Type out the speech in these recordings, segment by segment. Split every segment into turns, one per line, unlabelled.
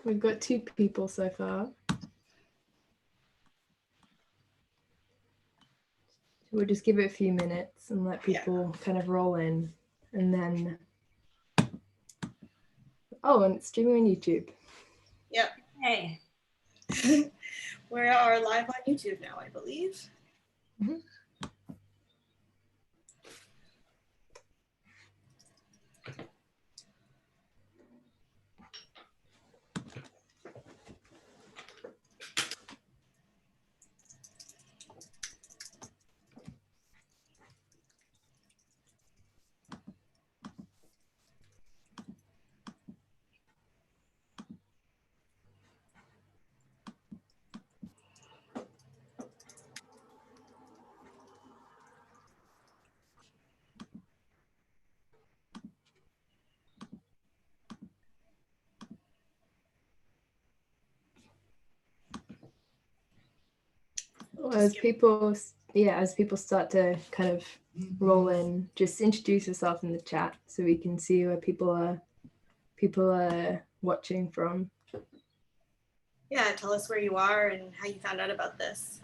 We've got 2 people so far. We'll just give it a few minutes and let people kind of roll in, and then. Oh, and it's streaming on YouTube.
Yep.
Hey.
We are live on YouTube now, I believe.
Mm-hmm. As people start to kind of roll in, just introduce yourself in the chat so we can see where people are watching from.
Yeah, tell us where you are and how you found out about this.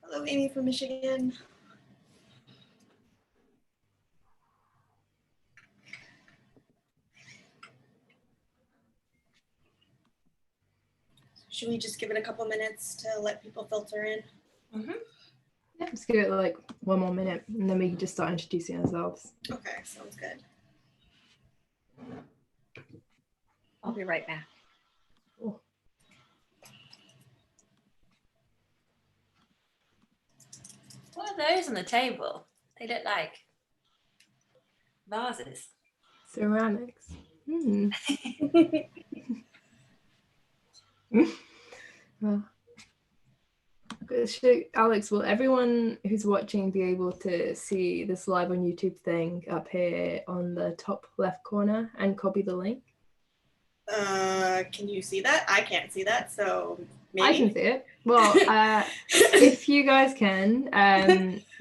Hello, Amy from Michigan. Should we just give it a couple minutes to let people filter in?
Mm-hmm.
Yeah, just give it like 1 more minute and then we can just start introducing ourselves.
Okay, sounds good.
I'll be right back.
Cool.
What are those on the table? They look like vases.
Ceramics. Well, Alex, will everyone who's watching be able to see this live on YouTube thing up here on the top left corner and copy the link?
Can you see that? I can't see that, so maybe.
I can see it. Well, if you guys can,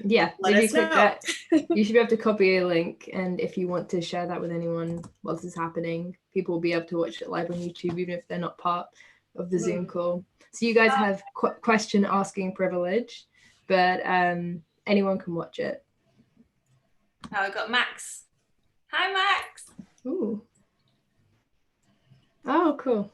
yeah,
Let
if you
us
click
know.
that, you should be able to copy a link. And if you want to share that with anyone while this is happening, people will be able to watch it live on YouTube, even if they're not part of the Zoom call. So you guys have question asking privilege, but anyone can watch it.
Oh, we've got Max. Hi, Max.
Ooh. Oh, cool.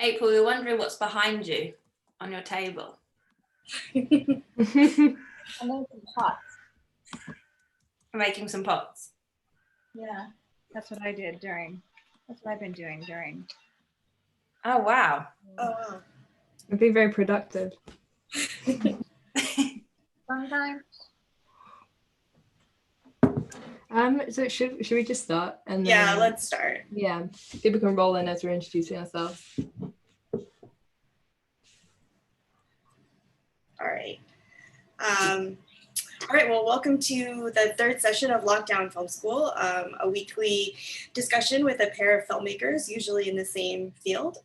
April, we're wondering what's behind you on your table.
I'm making pots.
We're making some pots.
Yeah, that's what I did during. That's what I've been doing during.
Oh, wow.
Oh, wow.
It'd be very productive.
Sometimes.
So should we just start? And then,
Yeah, let's start.
Yeah, people can roll in as we're introducing ourselves.
All right. All right, well, welcome to the 3rd session of Lockdown Film School, a weekly discussion with a pair of filmmakers, usually in the same field.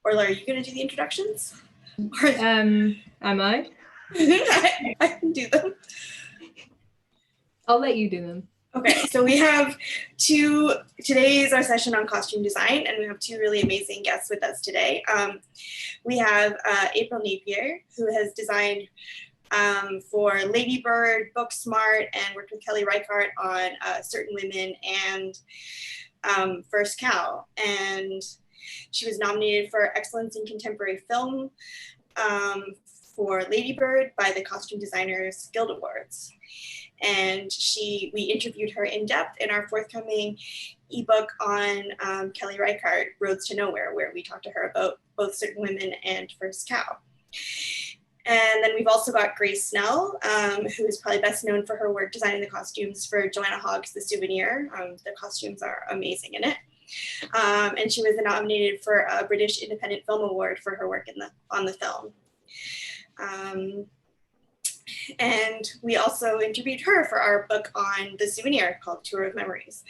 Orla, are you going to do the introductions?
Am I?
I can do them.
I'll let you do them.
Okay, so we have today is our session on costume design, and we have 2 really amazing guests with us today. We have April Napier, who has designed for Lady Bird, Booksmart, and worked with Kelly Reichardt on Certain Women and First Cow. And she was nominated for Excellence in Contemporary Film for Lady Bird by the Costume Designers Guild Awards. And we interviewed her in depth in our forthcoming ebook on Kelly Reichardt, Roads to Nowhere, where we talked to her about both Certain Women and First Cow. And then we've also got Grace Snell, who is probably best known for her work designing the costumes for Joanna Hogg's The Souvenir. The costumes are amazing in it. And she was nominated for a British Independent Film Award for her work on the film. And we also interviewed her for our book on The Souvenir called Tour of Memories.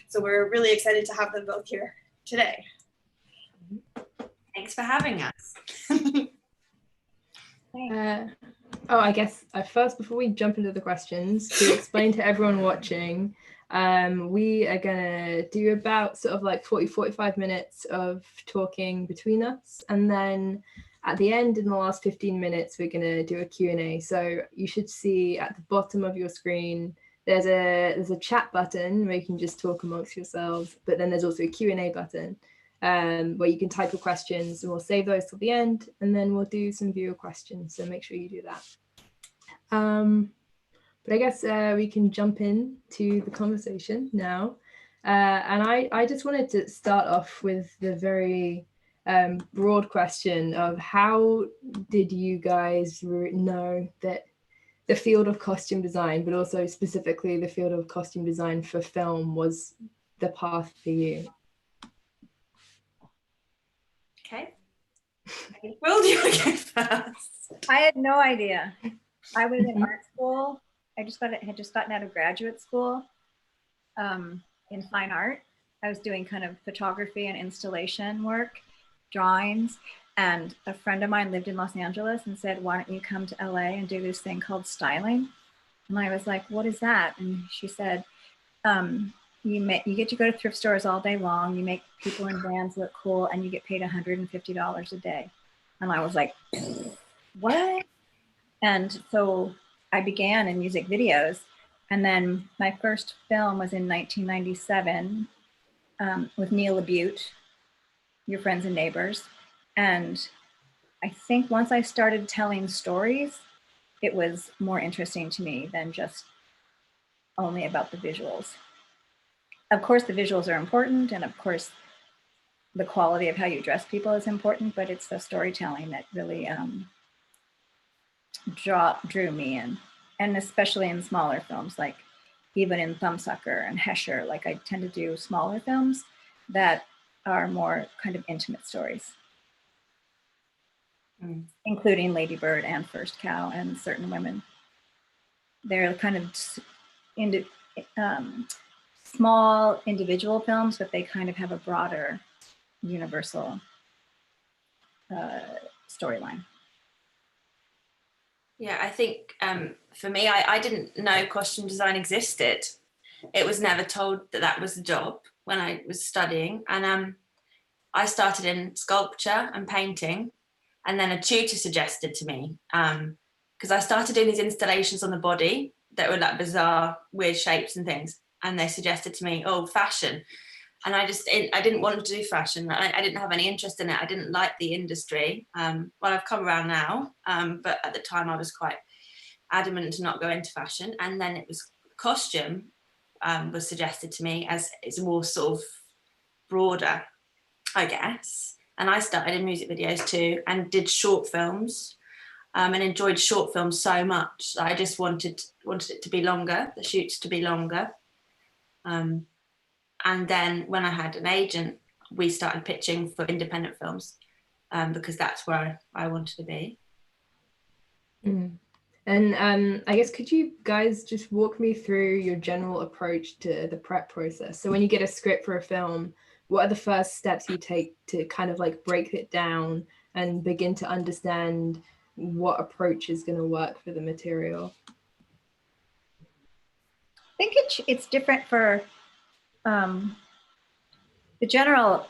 So we're really excited to have them both here today.
Thanks for having us.
I guess first, before we jump into the questions, to explain to everyone watching, we are gonna do about sort of like 45 minutes of talking between us, and then at the end, in the last 15 minutes, we're gonna do a Q&A. So you should see at the bottom of your screen, there's a chat button where you can just talk amongst yourselves, but then there's also a Q&A button where you can type your questions, and we'll save those till the end, and then we'll do some viewer questions. So make sure you do that. But I guess we can jump in to the conversation now. And I just wanted to start off with the very broad question of how did you guys know that the field of costume design, but also specifically the field of costume design for film, was the path for you?
Okay. Will you go first?
I had no idea. I was in art school. I had just gotten out of graduate school in fine art. I was doing kind of photography and installation work, drawings, and a friend of mine lived in Los Angeles and said, why don't you come to LA and do this thing called styling? And I was like, what is that? And she said, you get to go to thrift stores all day long, you make people in vans look cool, and you get paid $150 a day. And I was like, what? And so I began in music videos. And then my first film was in 1997 with Neil LaBute, Your Friends and Neighbors. And I think once I started telling stories, it was more interesting to me than just only about the visuals. Of course, the visuals are important, and of course, the quality of how you dress people is important, but it's the storytelling that really drew me in. And especially in smaller films, like even in Thumbsucker and Hesher, like I tend to do smaller films that are more kind of intimate stories, including Lady Bird and First Cow and Certain Women. They're kind of small individual films, but they kind of have a broader universal storyline.
Yeah, I think for me, I didn't know costume design existed. It was never told that that was the job when I was studying. And I started in sculpture and painting, and then a tutor suggested to me, because I started doing these installations on the body that were like bizarre, weird shapes and things. And they suggested to me, oh, fashion. And I didn't want to do fashion. I didn't have any interest in it. I didn't like the industry. Well, I've come around now, but at the time I was quite adamant to not go into fashion. And then it was costume was suggested to me as it's more sort of broader, I guess. And I started in music videos too, and did short films, and enjoyed short films so much that I just wanted it to be longer, the shoots to be longer. And then when I had an agent, we started pitching for independent films because that's where I wanted to be.
And I guess, could you guys just walk me through your general approach to the prep process? So when you get a script for a film, what are the first steps you take to kind of like break it down and begin to understand what approach is going to work for the material?
I think it's different for the general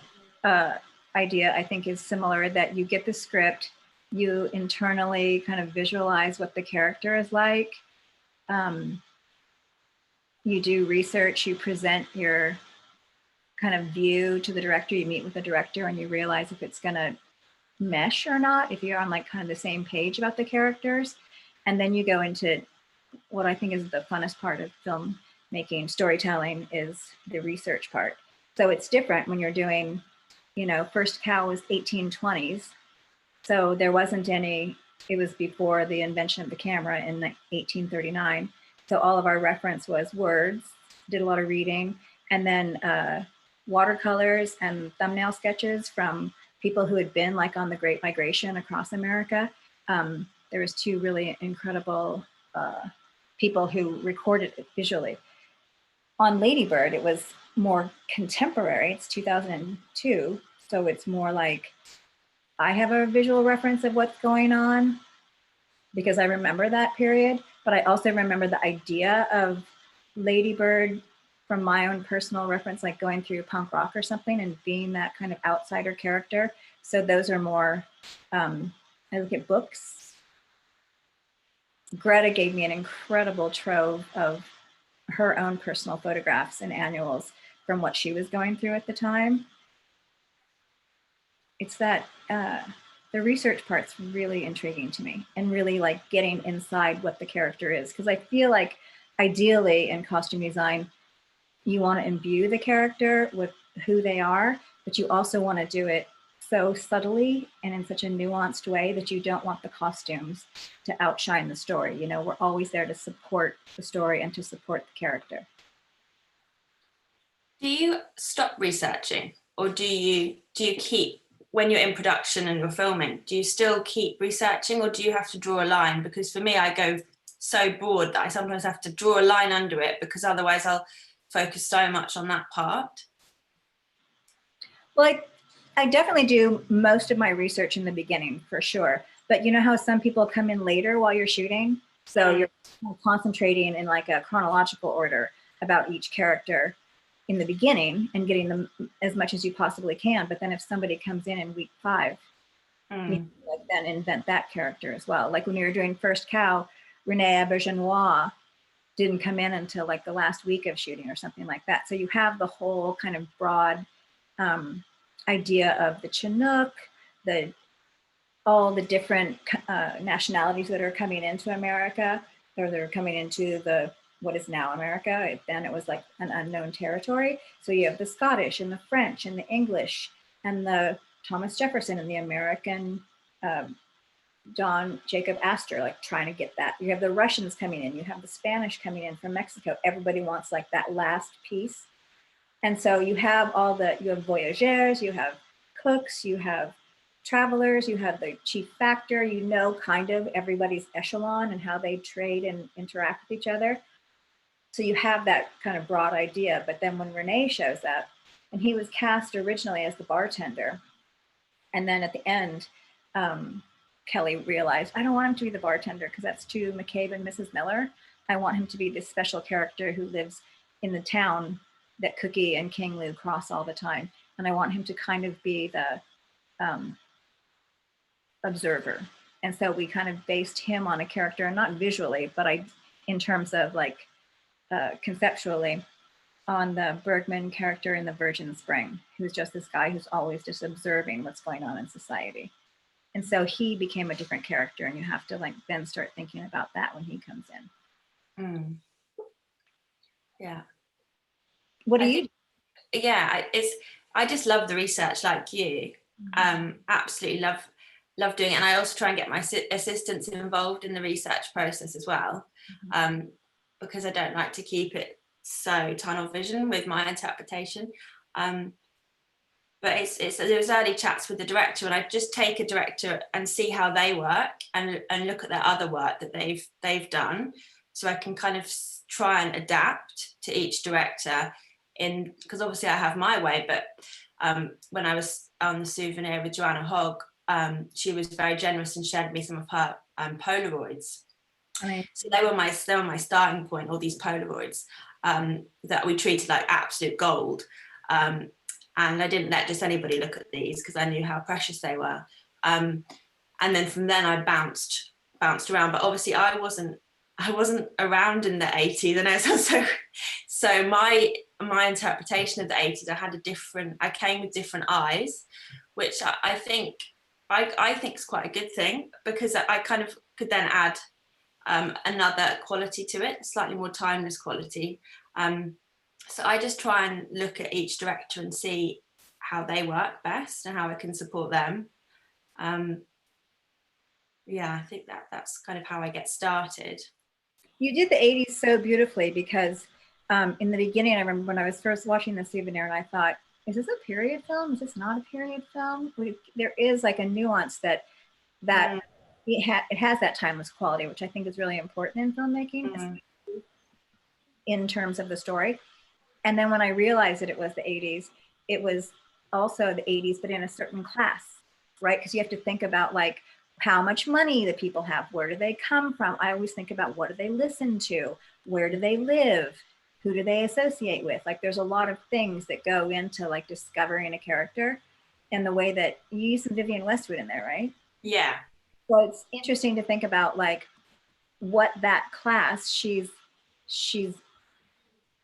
idea, I think, is similar, that you get the script, you internally kind of visualize what the character is like. You do research, you present your kind of view to the director, you meet with the director, and you realize if it's going to mesh or not, if you're on like kind of the same page about the characters. And then you go into what I think is the funnest part of filmmaking, storytelling, is the research part. So it's different when you're doing, you know, First Cow was 1820s. So there wasn't any, it was before the invention of the camera in 1839. So all of our reference was words, did a lot of reading, and then watercolors and thumbnail sketches from people who had been like on the Great Migration across America. There was two really incredible people who recorded it visually. On Lady Bird, it was more contemporary. It's 2002, so it's more like I have a visual reference of what's going on because I remember that period, but I also remember the idea of Lady Bird from my own personal reference, like going through punk rock or something and being that kind of outsider character. So those are more, I look at books. Greta gave me an incredible trove of her own personal photographs and annuals from what she was going through at the time. It's that the research part's really intriguing to me, and really like getting inside what the character is. Because I feel like ideally in costume design, you want to imbue the character with who they are, but you also want to do it so subtly and in such a nuanced way that you don't want the costumes to outshine the story. You know, we're always there to support the story and to support the character.
Do you stop researching, or do you keep, when you're in production and you're filming, do you still keep researching, or do you have to draw a line? Because for me, I go so broad that I sometimes have to draw a line under it, because otherwise I'll focus so much on that part.
Well, I definitely do most of my research in the beginning, for sure. But you know how some people come in later while you're shooting? So you're concentrating in like a chronological order about each character in the beginning and getting them as much as you possibly can. But then if somebody comes in week 5, you then invent that character as well. Like when we were doing First Cow, Renee Aubergenois didn't come in until like the last week of shooting or something like that. So you have the whole kind of broad idea of the Chinook, all the different nationalities that are coming into America, or they're coming into what is now America. Then it was like an unknown territory. So you have the Scottish and the French and the English and the Thomas Jefferson and the American John Jacob Astor, like trying to get that. You have the Russians coming in, you have the Spanish coming in from Mexico. Everybody wants like that last piece. And so you have you have voyageurs, you have cooks, you have travelers, you have the chief factor, you know, kind of everybody's echelon and how they trade and interact with each other. So you have that kind of broad idea. But then when Renee shows up, and he was cast originally as the bartender, and then at the end, Kelly realized, I don't want him to be the bartender because that's too McCabe and Mrs. Miller. I want him to be this special character who lives in the town that Cookie and King Lu cross all the time. And I want him to kind of be the observer. And so we kind of based him on a character, not visually, but in terms of like conceptually, on the Bergman character in The Virgin Spring, who's just this guy who's always just observing what's going on in society. And so he became a different character, and you have to like then start thinking about that when he comes in.
Yeah.
What do you?
I just love the research, like you. Absolutely love doing it, and I also try and get my assistants involved in the research process as well, because I don't like to keep it so tunnel vision with my interpretation. But there's early chats with the director, and I just take a director and see how they work and look at their other work that they've done, so I can kind of try and adapt to each director. Because obviously I have my way, but when I was on the souvenir with Joanna Hogg, she was very generous and shared me some of her Polaroids. So they were my starting point, all these Polaroids that we treated like absolute gold. And I didn't let just anybody look at these because I knew how precious they were. And then from then I bounced around, but obviously I wasn't around in the 80s, and so my interpretation of the 80s, I came with different eyes, which I think I think it's quite a good thing, because I kind of could then add another quality to it, slightly more timeless quality. So I just try and look at each director and see how they work best and how I can support them. Yeah, I think that's kind of how I get started.
You did the 80s so beautifully, because in the beginning, I remember when I was first watching The Souvenir, and I thought, is this a period film? Is this not a period film? There is like a nuance that it has that timeless quality, which I think is really important in filmmaking, in terms of the story. And then when I realized that it was the 80s, it was also the 80s, but in a certain class, right? Because you have to think about like how much money the people have, where do they come from? I always think about, what do they listen to? Where do they live? Who do they associate with? Like there's a lot of things that go into like discovering a character, and the way that you use some Vivienne Westwood in there, right?
Yeah.
So it's interesting to think about like what that class, she's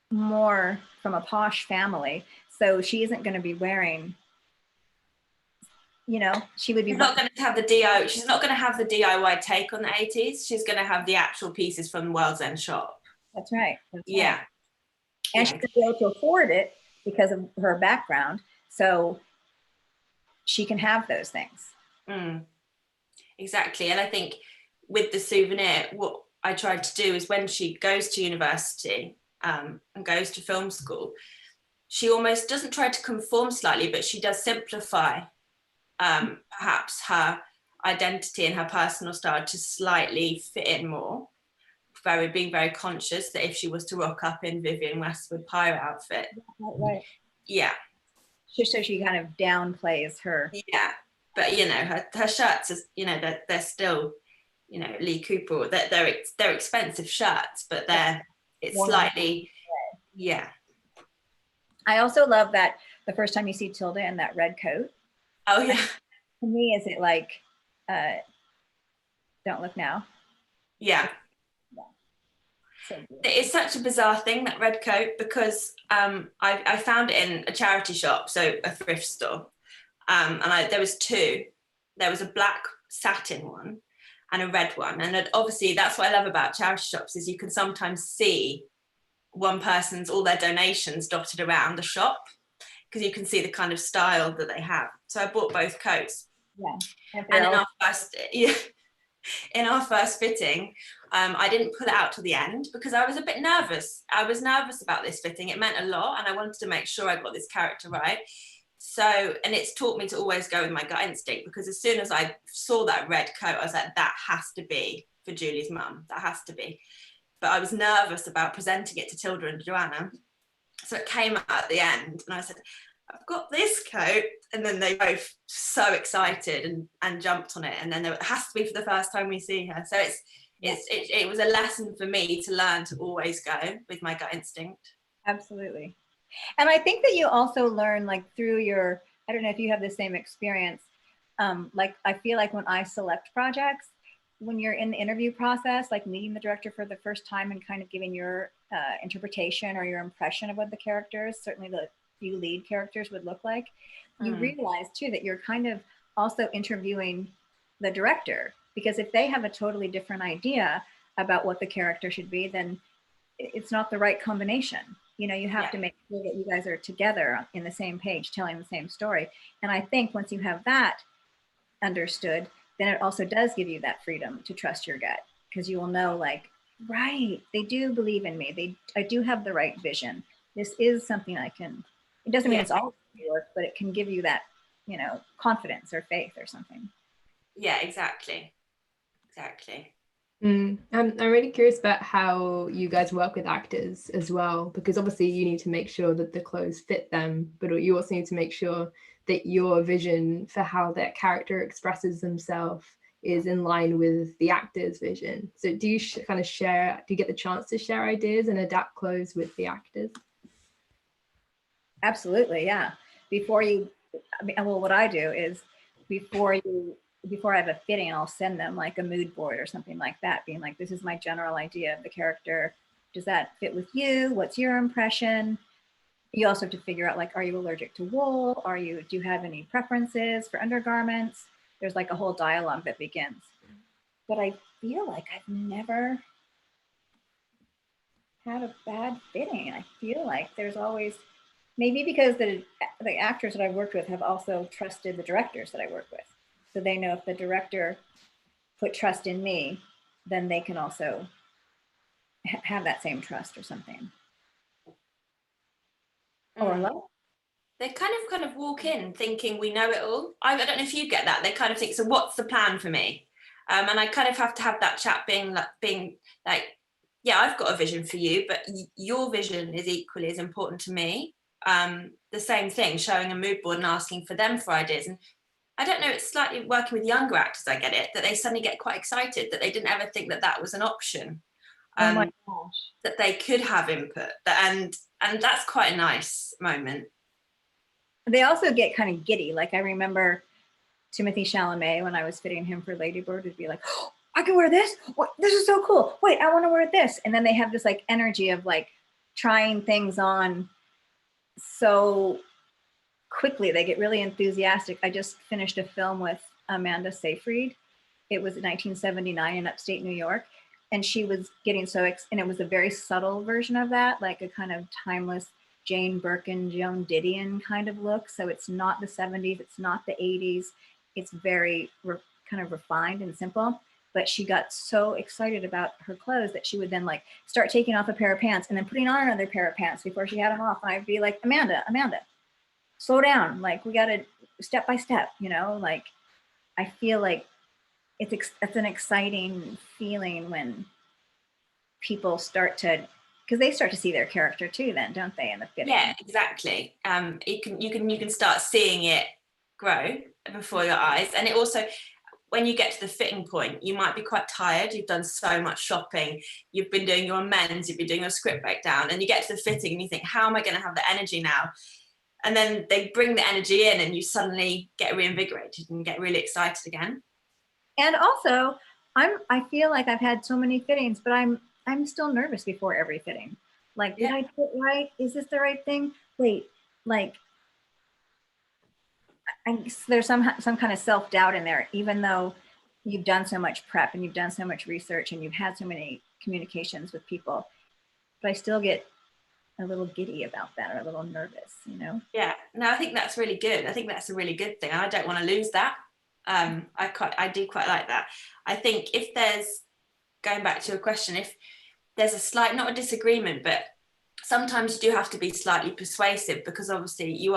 more from a posh family, so she isn't going to be wearing, you know, she would be
She's not going to have the she's not going to have the DIY take on the 80s. She's going to have the actual pieces from World's End shop.
That's right.
Yeah.
Right. And she's going to be able to afford it because of her background, so she can have those things.
Exactly. And I think with The Souvenir, what I tried to do is, when she goes to university and goes to film school, she almost doesn't try to conform slightly, but she does simplify perhaps her identity and her personal style to slightly fit in more, being very conscious that if she was to rock up in Vivienne Westwood pirate outfit,
right.
Yeah,
so she kind of downplays her.
Yeah, but you know, her shirts, is, you know, they're still, you know, Lee Cooper. They're expensive shirts, but it's slightly, yeah.
I also love that the first time you see Tilda in that red coat.
Oh yeah.
To me, is it like, Don't Look Now?
Yeah. So it's such a bizarre thing, that red coat, because I found it in a charity shop, so a thrift store, and there was two. There was a black satin one and a red one, and obviously that's what I love about charity shops, is you can sometimes see one person's, all their donations dotted around the shop, because you can see the kind of style that they have. So I bought both coats.
Yeah.
And in our first fitting, I didn't pull it out till the end because I was a bit nervous. I was nervous about this fitting. It meant a lot, and I wanted to make sure I got this character right. So, and it's taught me to always go with my gut instinct, because as soon as I saw that red coat, I was like, that has to be for Julie's mum. That has to be. But I was nervous about presenting it to Tilda and Joanna. So it came out at the end, and I said, I've got this coat. And then they both so excited and jumped on it. And then it has to be for the first time we see her. So it was a lesson for me to learn to always go with my gut instinct.
Absolutely. And I think that you also learn, like, through your, I don't know if you have the same experience. Like, I feel like when I select projects, when you're in the interview process, like meeting the director for the first time and kind of giving your interpretation or your impression of what the characters, certainly the few lead characters, would look like, you realize too that you're kind of also interviewing the director, because if they have a totally different idea about what the character should be, then it's not the right combination. You know, you have to make sure that you guys are together in the same page, telling the same story. And I think once you have that understood, then it also does give you that freedom to trust your gut, because you will know, like, right, they do believe in me. I do have the right vision. This is something I can, it doesn't mean it's all work, but it can give you that, you know, confidence or faith or something.
Yeah, exactly.
I'm really curious about how you guys work with actors as well, because obviously you need to make sure that the clothes fit them, but you also need to make sure that your vision for how that character expresses themselves is in line with the actor's vision. So do you kind of share, do you get the chance to share ideas and adapt clothes with the actors?
Absolutely, yeah. What I do is before I have a fitting, I'll send them like a mood board or something like that, being like, this is my general idea of the character. Does that fit with you? What's your impression? You also have to figure out, like, are you allergic to wool? Do you have any preferences for undergarments? there's like a whole dialogue that begins. But I feel like I've never had a bad fitting. I feel like there's always, maybe because the actors that I've worked with have also trusted the directors that I work with. So they know if the director put trust in me, then they can also have that same trust or something. Or love.
They kind of walk in thinking we know it all. I don't know if you get that. They kind of think, so what's the plan for me? And I kind of have to have that chat being like, yeah, I've got a vision for you, but your vision is equally as important to me. The same thing, showing a mood board and asking for them for ideas. And I don't know, it's slightly working with younger actors, I get it, that they suddenly get quite excited that they didn't ever think that that was an option.
Oh my gosh.
That they could have input. And that's quite a nice moment.
They also get kind of giddy. Like I remember Timothée Chalamet, when I was fitting him for Lady Bird, would be like, oh, I can wear this. What? This is so cool. Wait, I want to wear this. And then they have this like energy of like trying things on so quickly. They get really enthusiastic. I just finished a film with Amanda Seyfried. It was 1979 in upstate New York. And she was getting and it was a very subtle version of that, like a kind of timeless Jane Birkin, Joan Didion kind of look. So it's not the 70s, it's not the 80s. It's very kind of refined and simple. But she got so excited about her clothes that she would then like start taking off a pair of pants and then putting on another pair of pants before she had them off. And I'd be like, Amanda, slow down. Like we got to step by step, you know, like I feel like it's an exciting feeling when people start to, because they start to see their character too then, don't they, in the fitting?
Yeah, exactly. You can start seeing it grow before your eyes. And it also, when you get to the fitting point, you might be quite tired. You've done so much shopping. You've been doing your amends. You've been doing your script breakdown. And you get to the fitting and you think, how am I going to have the energy now? And then they bring the energy in and you suddenly get reinvigorated and get really excited again.
And also, I feel like I've had so many fittings, but I'm still nervous before every fitting. Like, did I fit right? Is this the right thing? Wait, like, there's some kind of self-doubt in there, even though you've done so much prep and you've done so much research and you've had so many communications with people. But I still get a little giddy about that, or a little nervous, you know?
Yeah, no, I think that's really good. I think that's a really good thing. I don't want to lose that. I do quite like that. I think if there's, going back to your question, if there's a slight, not a disagreement, but sometimes you do have to be slightly persuasive, because obviously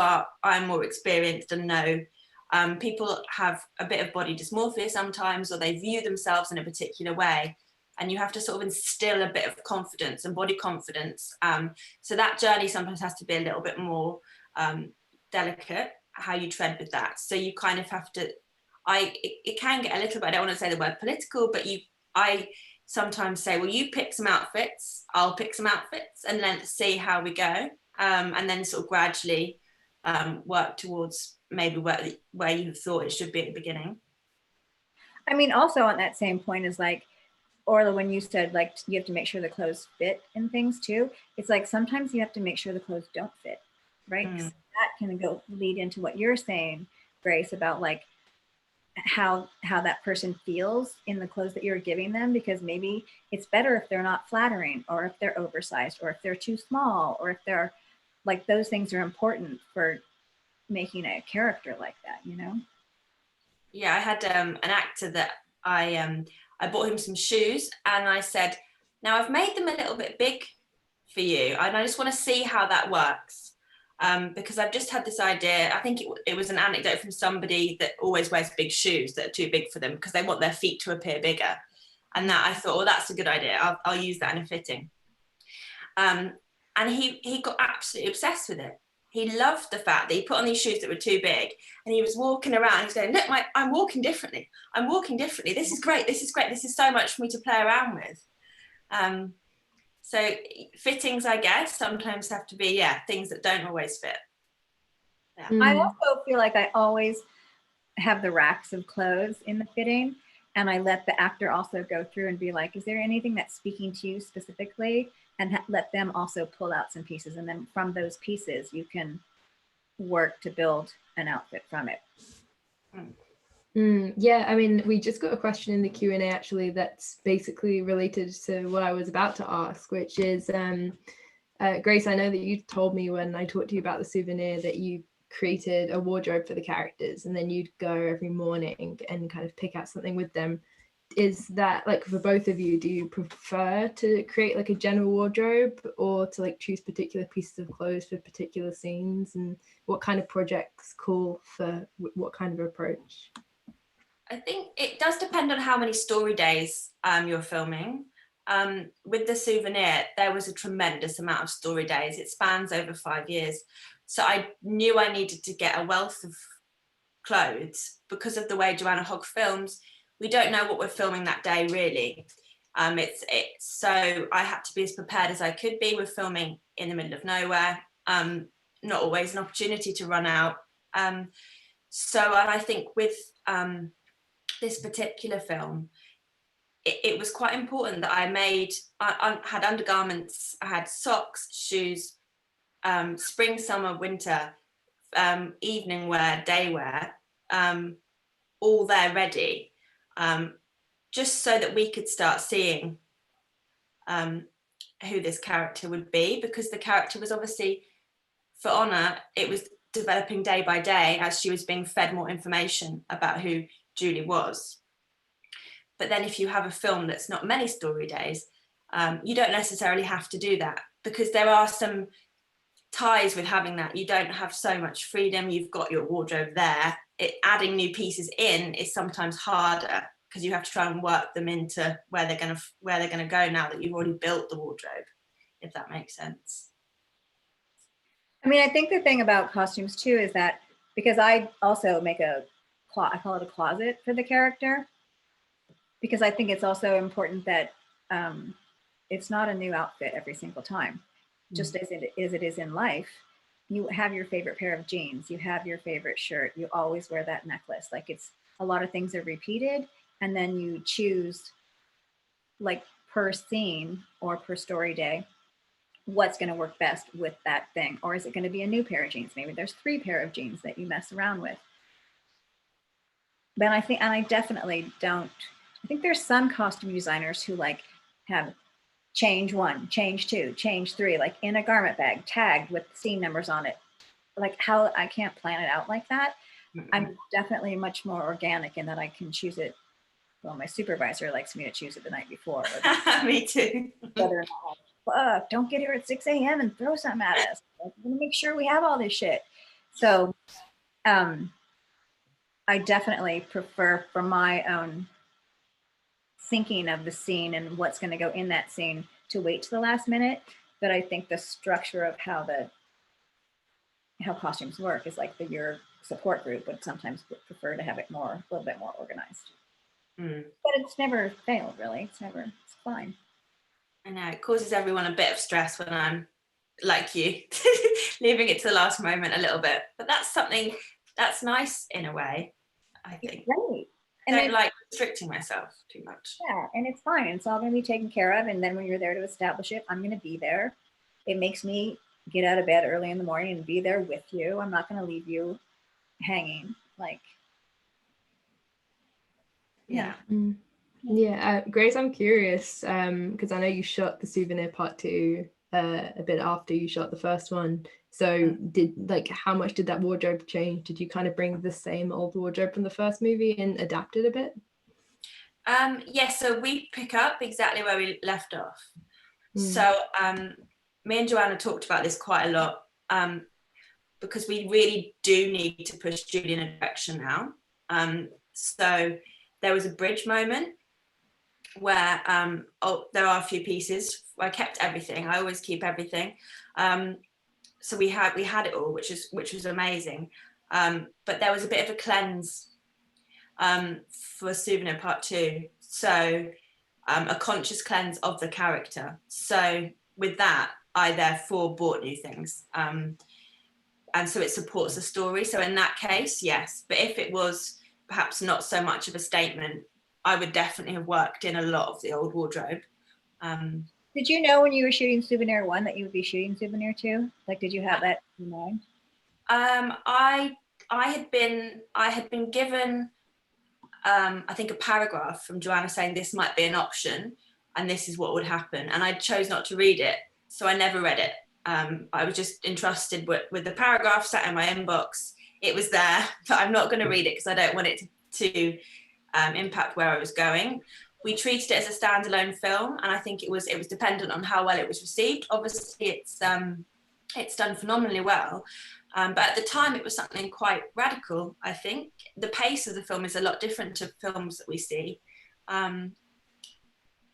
I'm more experienced and know people have a bit of body dysmorphia sometimes, or they view themselves in a particular way, and you have to sort of instill a bit of confidence and body confidence. So that journey sometimes has to be a little bit more delicate, how you tread with that. So you kind of have to, it can get a little bit, I don't want to say the word political, but I sometimes say, well, you pick some outfits, I'll pick some outfits, and then see how we go. And then sort of gradually work towards maybe where you thought it should be at the beginning.
I mean, also on that same point is like, Orla, when you said like you have to make sure the clothes fit and things too, it's like sometimes you have to make sure the clothes don't fit, right? So that can lead into what you're saying, Grace, about like how that person feels in the clothes that you're giving them, because maybe it's better if they're not flattering, or if they're oversized, or if they're too small, or if they're like, those things are important for making a character like that, you know?
Yeah, I had an actor that I bought him some shoes, and I said, now I've made them a little bit big for you, and I just want to see how that works. Because I've just had this idea, I think it was an anecdote from somebody that always wears big shoes that are too big for them because they want their feet to appear bigger. And that I thought, well, that's a good idea. I'll use that in a fitting. And he got absolutely obsessed with it. He loved the fact that he put on these shoes that were too big, and he was walking around. He's going, look, I'm walking differently. I'm walking differently. This is great. This is great. This is so much for me to play around with. So fittings, I guess, sometimes have to be, things that don't always fit. Yeah.
I also feel like I always have the racks of clothes in the fitting, and I let the actor also go through and be like, is there anything that's speaking to you specifically? And let them also pull out some pieces. And then from those pieces, you can work to build an outfit from it.
Yeah, I mean, we just got a question in the Q&A actually that's basically related to what I was about to ask, which is, Grace, I know that you told me when I talked to you about the souvenir that you created a wardrobe for the characters and then you'd go every morning and kind of pick out something with them. Is that, like, for both of you, do you prefer to create like a general wardrobe or to like choose particular pieces of clothes for particular scenes, and what kind of projects call for what kind of approach?
I think it does depend on how many story days you're filming. With the souvenir, there was a tremendous amount of story days. It spans over 5 years. So I knew I needed to get a wealth of clothes because of the way Joanna Hogg films. We don't know what we're filming that day, really. So I had to be as prepared as I could be. We're filming in the middle of nowhere. Not always an opportunity to run out. So I think with this particular film, it was quite important that I had undergarments, I had socks, shoes, spring, summer, winter, evening wear, day wear, all there ready, just so that we could start seeing who this character would be, because the character was obviously, for Honor, it was developing day by day as she was being fed more information about who Julie was. But then if you have a film that's not many story days, you don't necessarily have to do that, because there are some ties with having that. You don't have so much freedom. You've got your wardrobe there. Adding new pieces in is sometimes harder because you have to try and work them into where they're gonna go now that you've already built the wardrobe, if that makes sense.
I mean, I think the thing about costumes too is that, because I also make I call it a closet for the character, because I think it's also important that it's not a new outfit every single time. Just as it is in life, you have your favorite pair of jeans, you have your favorite shirt, you always wear that necklace. Like, it's a lot of things are repeated, and then you choose, like, per scene or per story day, what's going to work best with that thing. Or is it going to be a new pair of jeans? Maybe there's 3 pair of jeans that you mess around with. But I think, and I definitely don't, I think there's some costume designers who like have change 1, change 2, change 3, like in a garment bag, tagged with scene numbers on it. Like, how I can't plan it out like that. I'm definitely much more organic in that I can choose it. Well, my supervisor likes me to choose it the night before.
Me too.
Don't get here at 6 a.m. and throw something at us. Like, we're gonna make sure we have all this shit. So I definitely prefer, for my own thinking of the scene and what's going to go in that scene, to wait to the last minute. But I think the structure of how costumes work is like your support group would sometimes prefer to have it a little bit more organized. But it's never failed, really. It's fine.
I know, it causes everyone a bit of stress when I'm like you, leaving it to the last moment a little bit. But that's something that's nice in a way, I think.
Right.
I don't like restricting myself too much.
Yeah, and it's fine. It's all going to be taken care of. And then when you're there to establish it, I'm going to be there. It makes me get out of bed early in the morning and be there with you. I'm not going to leave you hanging. Like, yeah.
Yeah, Grace, I'm curious, because I know you shot the souvenir part 2 a bit after you shot the first one. So how much did that wardrobe change? Did you kind of bring the same old wardrobe from the first movie and adapt it a bit?
Yeah, so we pick up exactly where we left off. So me and Joanna talked about this quite a lot, because we really do need to push Julie in a direction now. So there was a bridge moment where there are a few pieces. I kept everything. I always keep everything. So we had it all, which was amazing. But there was a bit of a cleanse for Souvenir Part 2. So a conscious cleanse of the character. So with that, I therefore bought new things. And so it supports the story. So in that case, yes. But if it was perhaps not so much of a statement, I would definitely have worked in a lot of the old wardrobe.
Did you know when you were shooting Souvenir 1 that you would be shooting Souvenir 2? Like, did you have that in mind?
I had been given I think, a paragraph from Joanna saying this might be an option and this is what would happen. And I chose not to read it. So I never read it. I was just entrusted with the paragraph sat in my inbox. It was there, but I'm not going to read it because I don't want it to impact where I was going. We treated it as a standalone film, and I think it was dependent on how well it was received. Obviously, it's done phenomenally well, but at the time it was something quite radical. I think the pace of the film is a lot different to films that we see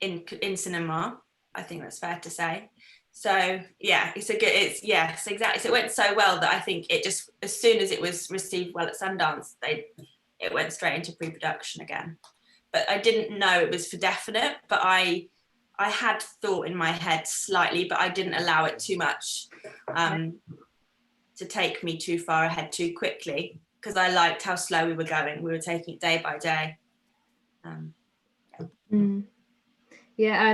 in cinema. I think that's fair to say. So yeah, yes, exactly. So it went so well that I think it just, as soon as it was received well at Sundance, it went straight into pre-production again. But I didn't know it was for definite, but I had thought in my head slightly, but I didn't allow it too much to take me too far ahead too quickly, because I liked how slow we were going. We were taking it day by day.
Yeah,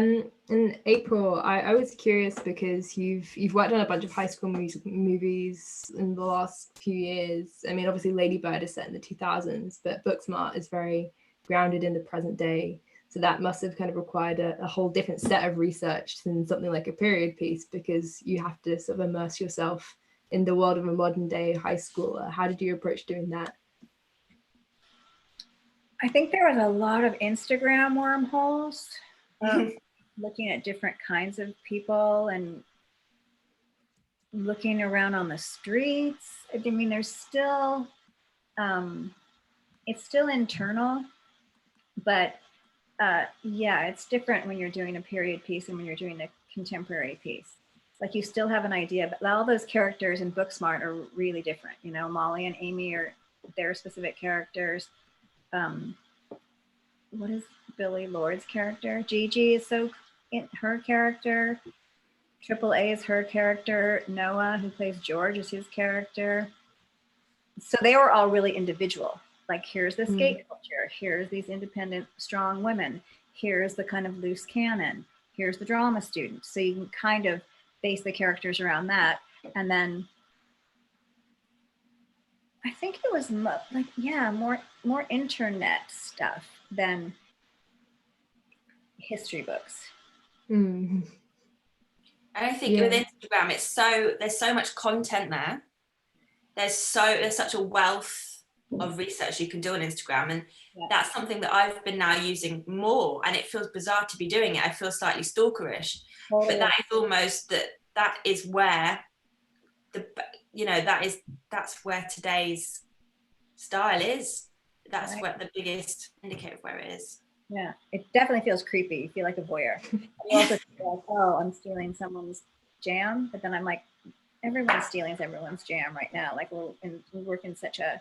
in April, I was curious because you've worked on a bunch of high school movies in the last few years. I mean, obviously Lady Bird is set in the 2000s, but Booksmart is very grounded in the present day. So that must have kind of required a whole different set of research than something like a period piece, because you have to sort of immerse yourself in the world of a modern day high schooler. How did you approach doing that?
I think there was a lot of Instagram wormholes. Looking at different kinds of people and looking around on the streets. I mean, there's still, it's still internal, but yeah, it's different when you're doing a period piece and when you're doing a contemporary piece. Like, you still have an idea, but all those characters in Booksmart are really different. You know, Molly and Amy are their specific characters. What is Billy Lord's character? Gigi is her character. Triple A is her character. Noah, who plays George, is his character. So they were all really individual. Like, here's the skate culture. Here's these independent, strong women. Here's the kind of loose cannon. Here's the drama student. So you can kind of base the characters around that. And then I think it was like, yeah, more internet stuff than history books.
And I think with Instagram, there's so much content there. There's such a wealth of research you can do on Instagram, and that's something that I've been now using more, and it feels bizarre to be doing it. I feel slightly stalkerish, but that is almost that is where that's where today's style is. That's what the biggest indicator of where it is.
Yeah, it definitely feels creepy. You feel like a voyeur. You also feel like, oh, I'm stealing someone's jam, but then I'm like, everyone's stealing everyone's jam right now. Like, we work in such a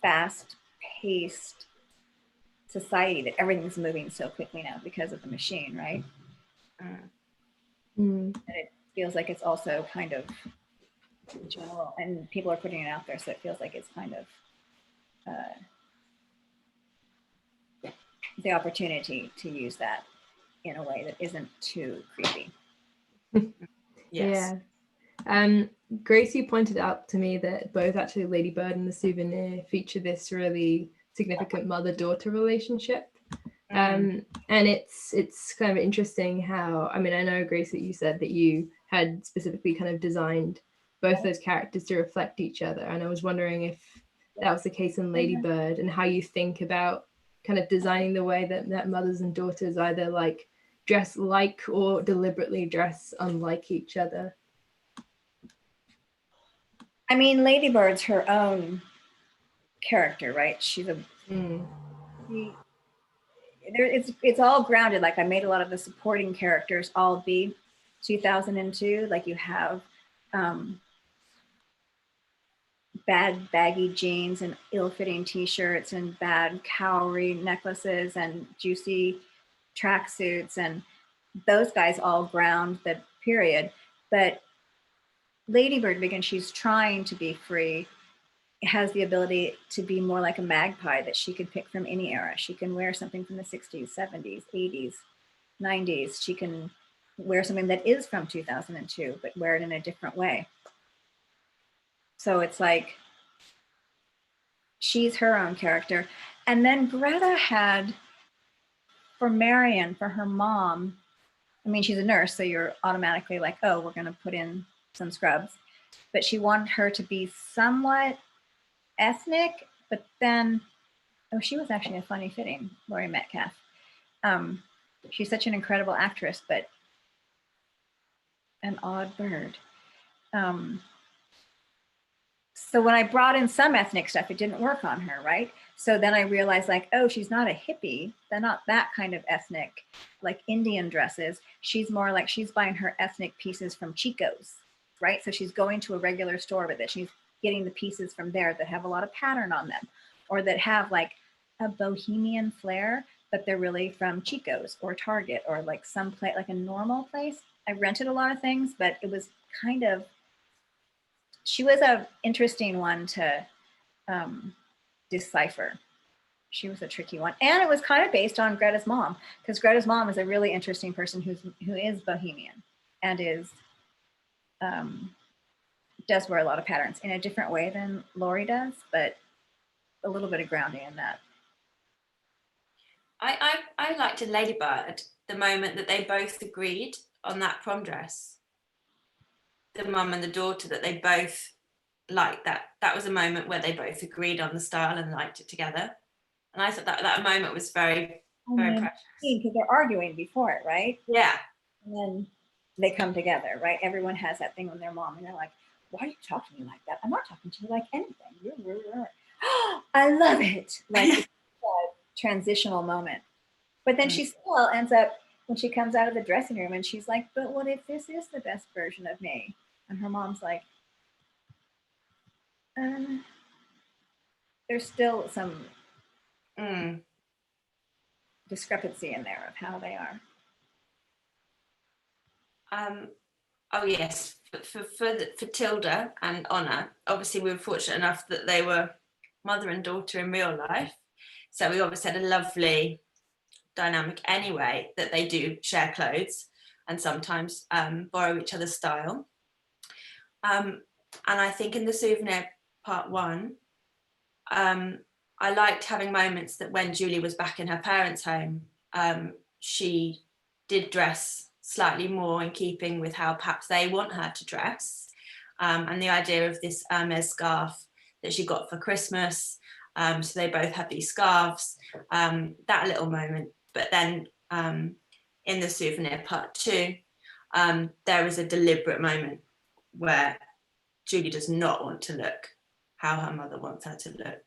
fast-paced society that everything's moving so quickly now because of the machine, right? And it feels like it's also kind of general, and people are putting it out there, so it feels like it's kind of the opportunity to use that in a way that isn't too creepy.
Yes. Yeah. Grace, you pointed out to me that both actually Lady Bird and The Souvenir feature this really significant mother-daughter relationship. And it's kind of interesting how, I mean, I know, Grace, that you said that you had specifically kind of designed both those characters to reflect each other. And I was wondering if that was the case in Lady Bird, and how you think about kind of designing the way that mothers and daughters either like dress like or deliberately dress unlike each other.
I mean, Lady Bird's her own character, right? She's it's all grounded. Like, I made a lot of the supporting characters all be 2002. Like, you have bad baggy jeans and ill-fitting t-shirts and bad cowrie necklaces and juicy tracksuits, and those guys all ground the period. But Lady Bird, because she's trying to be free, has the ability to be more like a magpie, that she could pick from any era. She can wear something from the 60s, 70s, 80s, 90s. She can wear something that is from 2002, but wear it in a different way. So it's like, she's her own character. And then Greta had, for Marion, for her mom, I mean, she's a nurse, so you're automatically like, oh, we're going to put in some scrubs. But she wanted her to be somewhat ethnic, but then, oh, she was actually a funny fitting, Laurie Metcalf. She's such an incredible actress, but an odd bird. So when I brought in some ethnic stuff, it didn't work on her, right? So then I realized, like, oh, she's not a hippie. They're not that kind of ethnic, like Indian dresses. She's more like she's buying her ethnic pieces from Chico's, right? So she's going to a regular store with it. She's getting the pieces from there that have a lot of pattern on them, or that have like a bohemian flair, but they're really from Chico's or Target, or like some place, like a normal place. I rented a lot of things, but it was kind of, she was an interesting one to decipher. She was a tricky one. And it was kind of based on Greta's mom, because Greta's mom is a really interesting person who is bohemian and is, does wear a lot of patterns in a different way than Laurie does, but a little bit of grounding in that.
I liked in Ladybird the moment that they both agreed on that prom dress. The mum and the daughter, that they both liked that. That was a moment where they both agreed on the style and liked it together. And I thought that moment was very, very precious.
Because they're arguing before it, right?
Yeah.
And then they come together, right? Everyone has that thing with their mom, and they're like, why are you talking to me like that? I'm not talking to you like anything. I love it. Like, it's a transitional moment. But then she still ends up, when she comes out of the dressing room, and she's like, but what if this is the best version of me? And her mom's like, there's still some discrepancy in there of how they are.
Oh yes, for Tilda and Honor, obviously we were fortunate enough that they were mother and daughter in real life, so we obviously had a lovely dynamic anyway, that they do share clothes and sometimes borrow each other's style. And I think in the Souvenir Part 1, I liked having moments that when Julie was back in her parents' home, she did dress slightly more in keeping with how perhaps they want her to dress. And the idea of this Hermes scarf that she got for Christmas, so they both had these scarves, that little moment. But then in the Souvenir Part 2, there is a deliberate moment where Julie does not want to look how her mother wants her to look.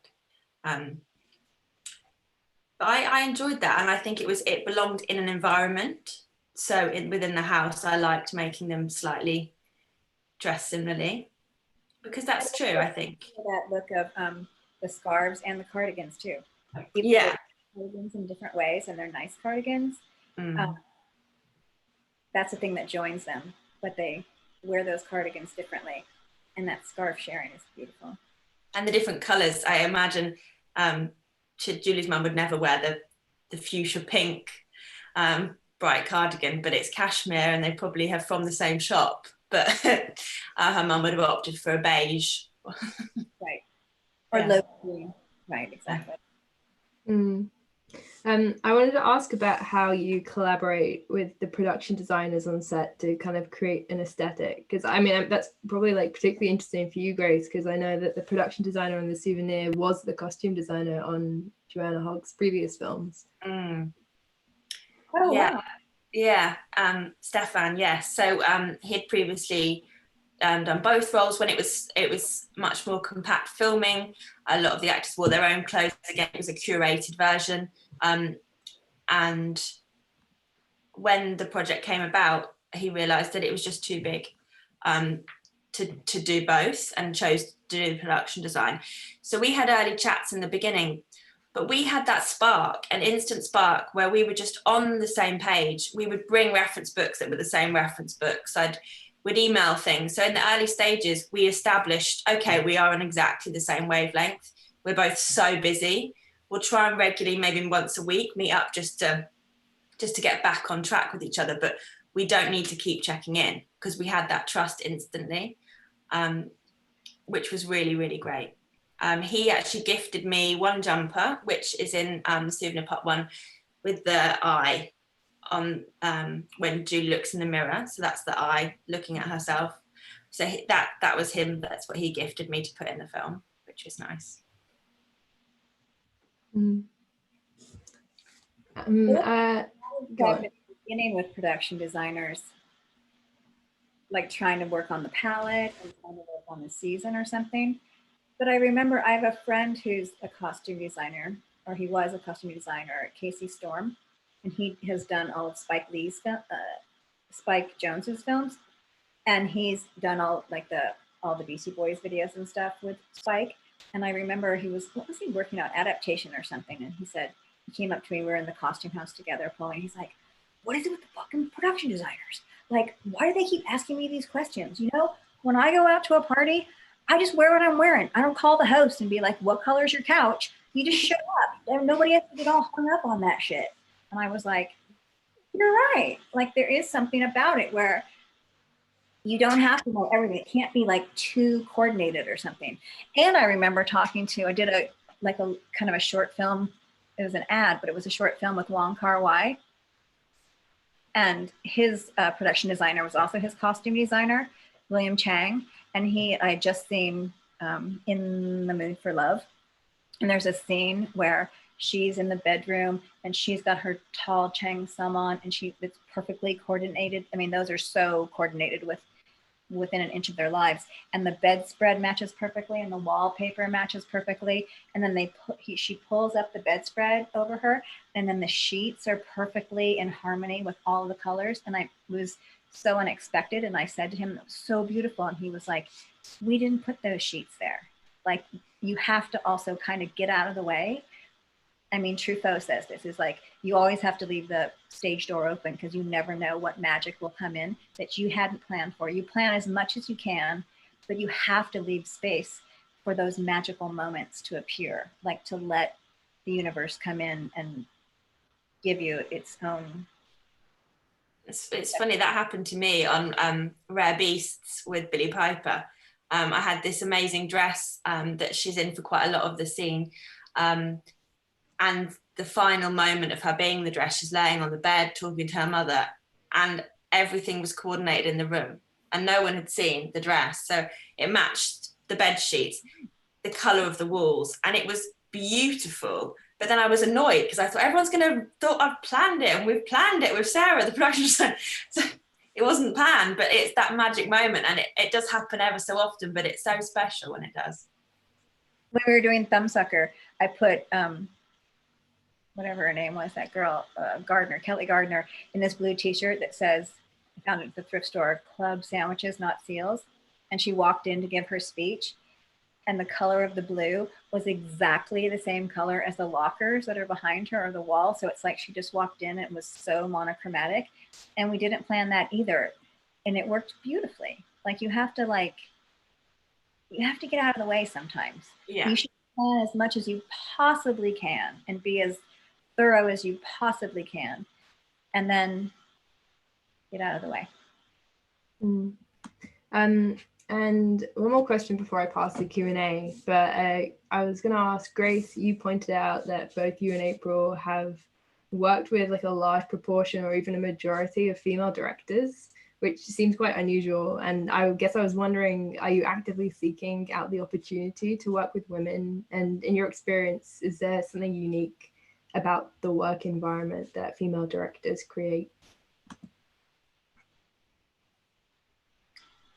But I enjoyed that, and I think it belonged in an environment. So within the house, I liked making them slightly dressed similarly, because that's true, I think.
That look of the scarves and the cardigans too.
Yeah.
Cardigans in different ways, and they're nice cardigans. That's the thing that joins them, but they wear those cardigans differently, and that scarf sharing is beautiful.
And the different colours, I imagine Julie's mum would never wear the fuchsia pink bright cardigan, but it's cashmere, and they probably have from the same shop, but her mum would have opted for a beige.
Right. Or low green. Right, exactly.
I wanted to ask about how you collaborate with the production designers on set to kind of create an aesthetic, because I mean that's probably like particularly interesting for you, Grace, because I know that the production designer on the Souvenir was the costume designer on Joanna Hogg's previous films.
Oh,
yeah,
wow.
Yeah, Stefan, yes. So he'd previously done both roles when it was much more compact filming. A lot of the actors wore their own clothes. Again, it was a curated version. And when the project came about, he realised that it was just too big to do both, and chose to do the production design. So we had early chats in the beginning, but we had that spark, an instant spark, where we were just on the same page. We would bring reference books that were the same reference books. We'd email things. So in the early stages, we established, okay, we are on exactly the same wavelength. We're both so busy. We'll try and regularly, maybe once a week, meet up just to get back on track with each other. But we don't need to keep checking in, because we had that trust instantly, which was really, really great. He actually gifted me one jumper, which is in souvenir part 1, with the eye on when Julie looks in the mirror. So that's the eye looking at herself. So that was him. That's what he gifted me to put in the film, which was nice.
Beginning with production designers, like trying to work on the palette and trying to work on the season or something. But I remember I have a friend who's a costume designer, or he was a costume designer at Casey Storm, and he has done all of Spike Jonze's films, and he's done all the Beastie Boys videos and stuff with Spike. And I remember what was he working on? Adaptation or something. And he came up to me, we were in the costume house together, Chloe. He's like, what is it with the fucking production designers? Like, why do they keep asking me these questions? You know, when I go out to a party, I just wear what I'm wearing. I don't call the host and be like, what color is your couch? You just show up. Nobody has to get all hung up on that shit. And I was like, you're right. Like, there is something about it where you don't have to know everything. It can't be like too coordinated or something. And I remember I did a kind of a short film. It was an ad, but it was a short film with Wong Kar-wai. And his production designer was also his costume designer, William Chang. And I had just seen In the Mood for Love. And there's a scene where she's in the bedroom and she's got her tall Chang sum on, and it's perfectly coordinated. I mean, those are so coordinated within an inch of their lives. And the bedspread matches perfectly, and the wallpaper matches perfectly. And then she pulls up the bedspread over her, and then the sheets are perfectly in harmony with all the colors. And it was so unexpected. And I said to him, it was so beautiful. And he was like, we didn't put those sheets there. Like, you have to also kind of get out of the way. I mean, Truffaut says this, is like, you always have to leave the stage door open, because you never know what magic will come in that you hadn't planned for. You plan as much as you can, but you have to leave space for those magical moments to appear, like to let the universe come in and give you its own.
It's funny, that happened to me on Rare Beasts with Billie Piper. I had this amazing dress that she's in for quite a lot of the scene. And the final moment of her being the dress, she's laying on the bed talking to her mother, and everything was coordinated in the room, and no one had seen the dress. So it matched the bed sheets, the color of the walls, and it was beautiful. But then I was annoyed because I thought everyone's thought I've planned it, and we've planned it with Sarah, the production designer. So it wasn't planned, but it's that magic moment, and it does happen ever so often, but it's so special when it does.
When we were doing Thumbsucker, I put whatever her name was, that girl, Kelly Gardner, in this blue t-shirt that says, I found it at the thrift store, club sandwiches, not seals. And she walked in to give her speech, and the color of the blue was exactly the same color as the lockers that are behind her or the wall. So it's like she just walked in, it was so monochromatic, and we didn't plan that either. And it worked beautifully. Like, you have to get out of the way sometimes.
Yeah.
You should plan as much as you possibly can and be as thorough as you possibly can, and then get out of the way.
And one more question before I pass the Q&A, but I was going to ask Grace, you pointed out that both you and April have worked with like a large proportion or even a majority of female directors, which seems quite unusual. And I guess I was wondering, are you actively seeking out the opportunity to work with women? And in your experience, is there something unique about the work environment that female directors create?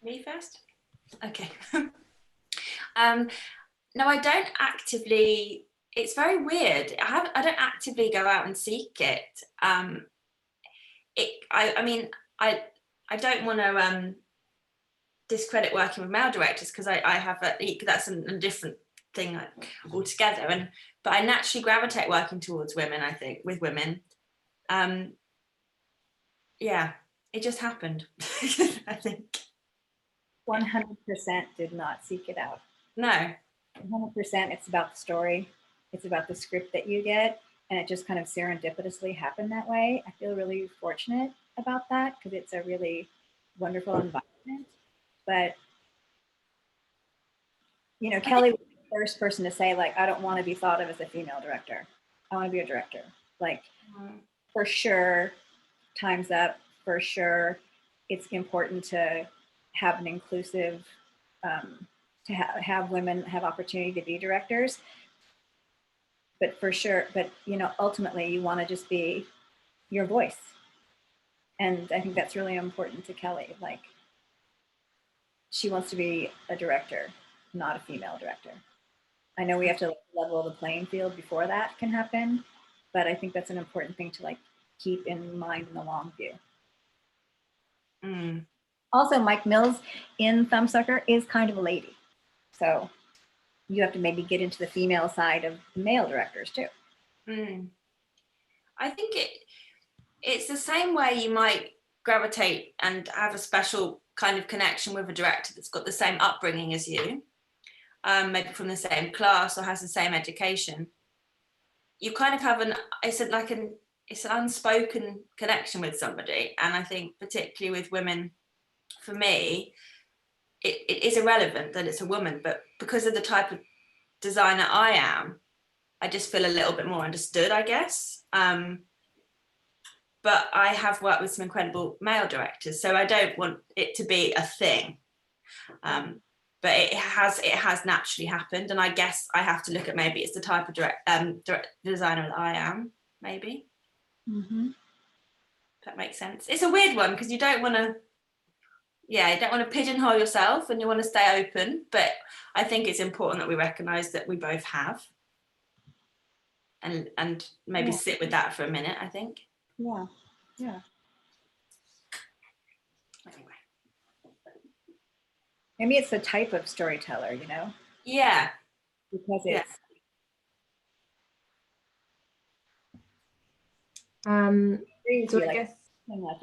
Me first? Okay. No, I don't actively, it's very weird. I don't actively go out and seek it. I mean, I don't want to discredit working with male directors, because I have that's a different thing altogether. But I naturally gravitate working towards women, I think, with women. Yeah, it just happened, I think.
100% did not seek it out.
No.
100%, it's about the story. It's about the script that you get, and it just kind of serendipitously happened that way. I feel really fortunate about that, because it's a really wonderful environment. But, you know, Kelly first person to say, like, I don't want to be thought of as a female director. I want to be a director. Like, for sure, time's up. For sure, it's important to have an inclusive, to have women have opportunity to be directors. But for sure, but you know, ultimately, you want to just be your voice. And I think that's really important to Kelly. Like, she wants to be a director, not a female director. I know we have to level the playing field before that can happen, but I think that's an important thing to like keep in mind in the long view. Also, Mike Mills in Thumbsucker is kind of a lady. So you have to maybe get into the female side of male directors too.
I think it's the same way you might gravitate and have a special kind of connection with a director that's got the same upbringing as you, maybe from the same class or has the same education. You kind of have it's an unspoken connection with somebody. And I think particularly with women, for me, it is irrelevant that it's a woman, but because of the type of designer I am, I just feel a little bit more understood, I guess. But I have worked with some incredible male directors, so I don't want it to be a thing. But it has naturally happened, and I guess I have to look at maybe it's the type of direct designer that I am, maybe. That makes sense. It's a weird one because you don't want to pigeonhole yourself and you want to stay open, but I think it's important that we recognize that we both have and maybe sit with that for a minute, I think.
Yeah.
Anyway.
Maybe it's the type of storyteller, you know?
Yeah.
Because it's
so I guess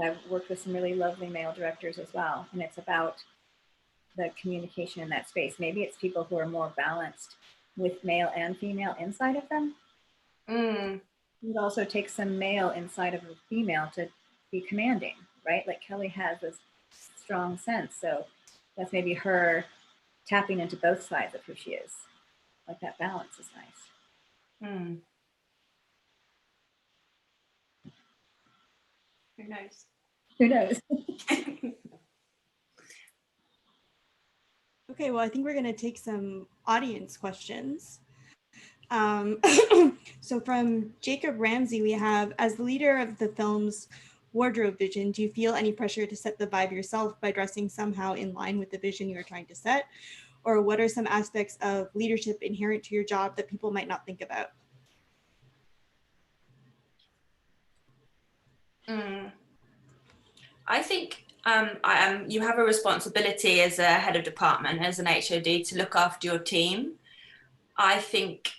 I've worked with some really lovely male directors as well, and it's about the communication in that space. Maybe it's people who are more balanced with male and female inside of them. It also takes some male inside of a female to be commanding, right? Like Kelly has this strong sense, so that's maybe her tapping into both sides of who she is. Like that balance is nice.
Who knows?
Who knows?
Okay, well, I think we're going to take some audience questions. So from Jacob Ramsey, we have, as the leader of the film's wardrobe vision, do you feel any pressure to set the vibe yourself by dressing somehow in line with the vision you are trying to set? Or what are some aspects of leadership inherent to your job that people might not think about?
I think you have a responsibility as a head of department, as an HOD, to look after your team. I think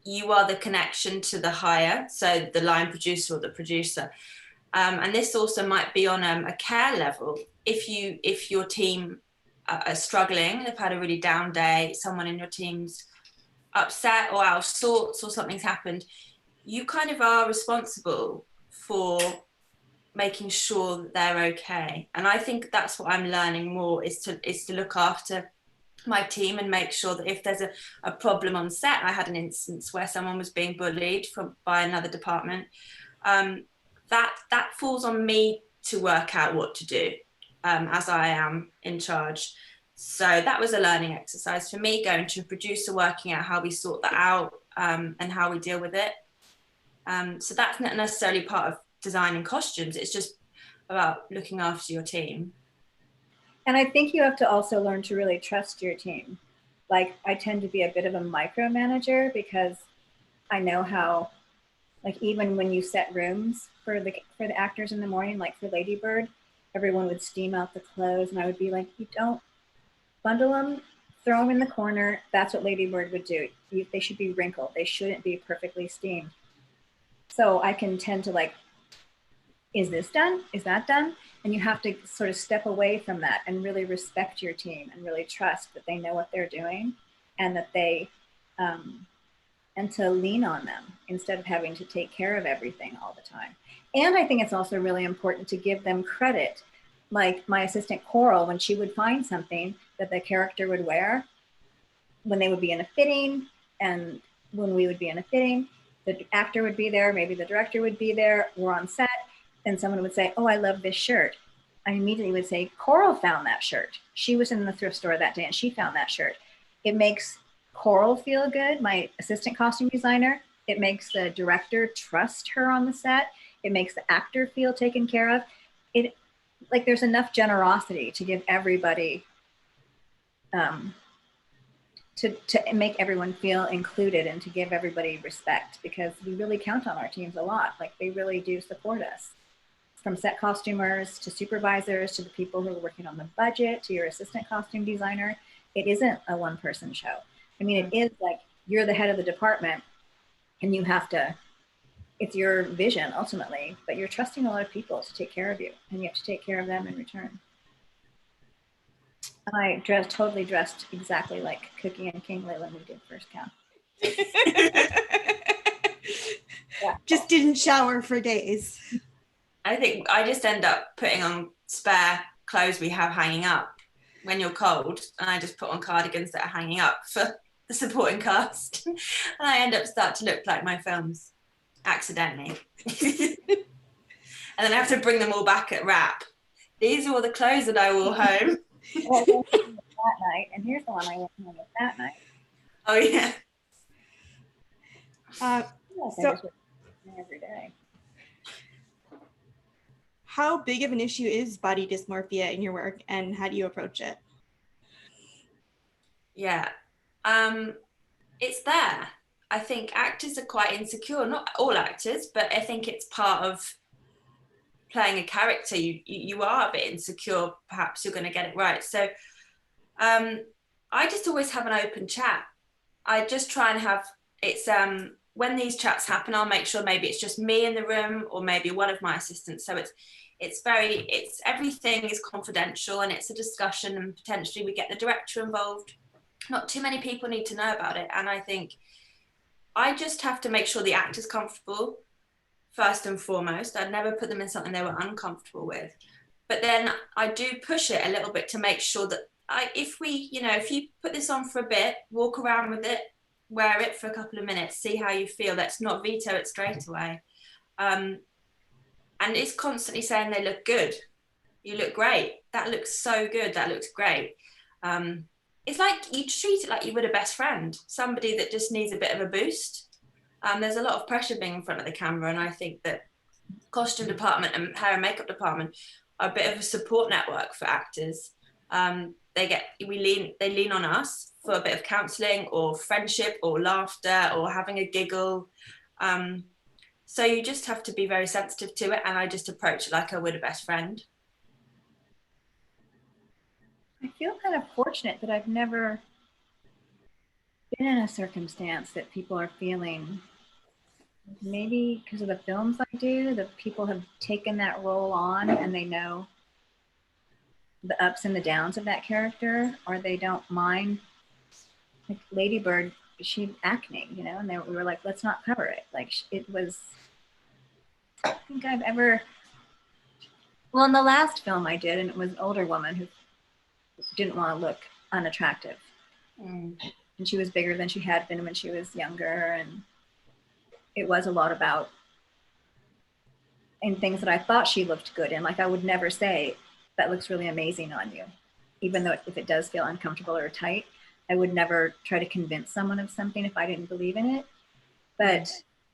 you are the connection to the hire, so the line producer or the producer. And this also might be on a care level. If your team are struggling, they've had a really down day, someone in your team's upset or out of sorts or something's happened, you kind of are responsible for making sure that they're okay. And I think that's what I'm learning more, is to look after my team and make sure that if there's a problem on set. I had an instance where someone was being bullied by another department. That falls on me to work out what to do, as I am in charge. So that was a learning exercise for me, going to a producer, working out how we sort that out, and how we deal with it. So that's not necessarily part of designing costumes. It's just about looking after your team.
And I think you have to also learn to really trust your team. Like, I tend to be a bit of a micromanager because I know how, like, even when you set rooms for the actors in the morning, like for Lady Bird, everyone would steam out the clothes and I would be like, you don't bundle them, throw them in the corner. That's what Lady Bird would do. They should be wrinkled. They shouldn't be perfectly steamed. So I can tend to like, is this done? Is that done? And you have to sort of step away from that and really respect your team and really trust that they know what they're doing and that they, and to lean on them instead of having to take care of everything all the time. And I think it's also really important to give them credit. Like my assistant Coral, when she would find something that the character would wear, when they would be in a fitting, and when we would be in a fitting, the actor would be there, maybe the director would be there, we're on set, and someone would say, oh, I love this shirt. I immediately would say, Coral found that shirt. She was in the thrift store that day and she found that shirt. It makes Coral feel good, my assistant costume designer. It makes the director trust her on the set. It makes the actor feel taken care of. It, like, there's enough generosity to give everybody, to make everyone feel included and to give everybody respect, because we really count on our teams a lot. Like, they really do support us. From set costumers to supervisors to the people who are working on the budget to your assistant costume designer. It isn't a one-person show. I mean, it is like you're the head of the department and you have to, it's your vision ultimately, but you're trusting a lot of people to take care of you and you have to take care of them in return. I totally dressed exactly like Cookie and King Leigh when we did first count.
Yeah. Just didn't shower for days.
I think I just end up putting on spare clothes we have hanging up when you're cold, and I just put on cardigans that are hanging up for the supporting cast. And I end up start to look like my films accidentally. And then I have to bring them all back at wrap. These are all the clothes that I wore home.
Well, that night, and here's the one I went home with that night.
Oh yeah.
So
every day.
How big of an issue is body dysmorphia in your work, and how do you approach it?
Yeah, it's there. I think actors are quite insecure, not all actors, but I think it's part of playing a character. You are a bit insecure, perhaps you're going to get it right. So I just always have an open chat. I just try and have, it's when these chats happen, I'll make sure maybe it's just me in the room or maybe one of my assistants. So it's everything is confidential and it's a discussion, and potentially we get the director involved. Not too many people need to know about it. And I think I just have to make sure the actor's comfortable first and foremost. I'd never put them in something they were uncomfortable with. But then I do push it a little bit to make sure that if you put this on for a bit, walk around with it, wear it for a couple of minutes, see how you feel. Let's not veto it straight away. And it's constantly saying they look good. You look great. That looks so good. That looks great. It's like you treat it like you would a best friend, somebody that just needs a bit of a boost. There's a lot of pressure being in front of the camera, and I think that costume department and hair and makeup department are a bit of a support network for actors. They lean on us for a bit of counselling or friendship or laughter or having a giggle. So you just have to be very sensitive to it, and I just approach it like I would a best friend.
I feel kind of fortunate that I've never been in a circumstance that people are feeling, maybe because of the films I do, the people have taken that role on and they know the ups and the downs of that character, or they don't mind. Like Lady Bird, she acne, and we were like, let's not cover it. Like it was, I don't think I've ever, well, in the last film I did, and it was an older woman who didn't want to look unattractive. And she was bigger than she had been when she was younger. And it was a lot about, and things that I thought she looked good in. Like I would never say, that looks really amazing on you. Even though if it does feel uncomfortable or tight, I would never try to convince someone of something if I didn't believe in it. But,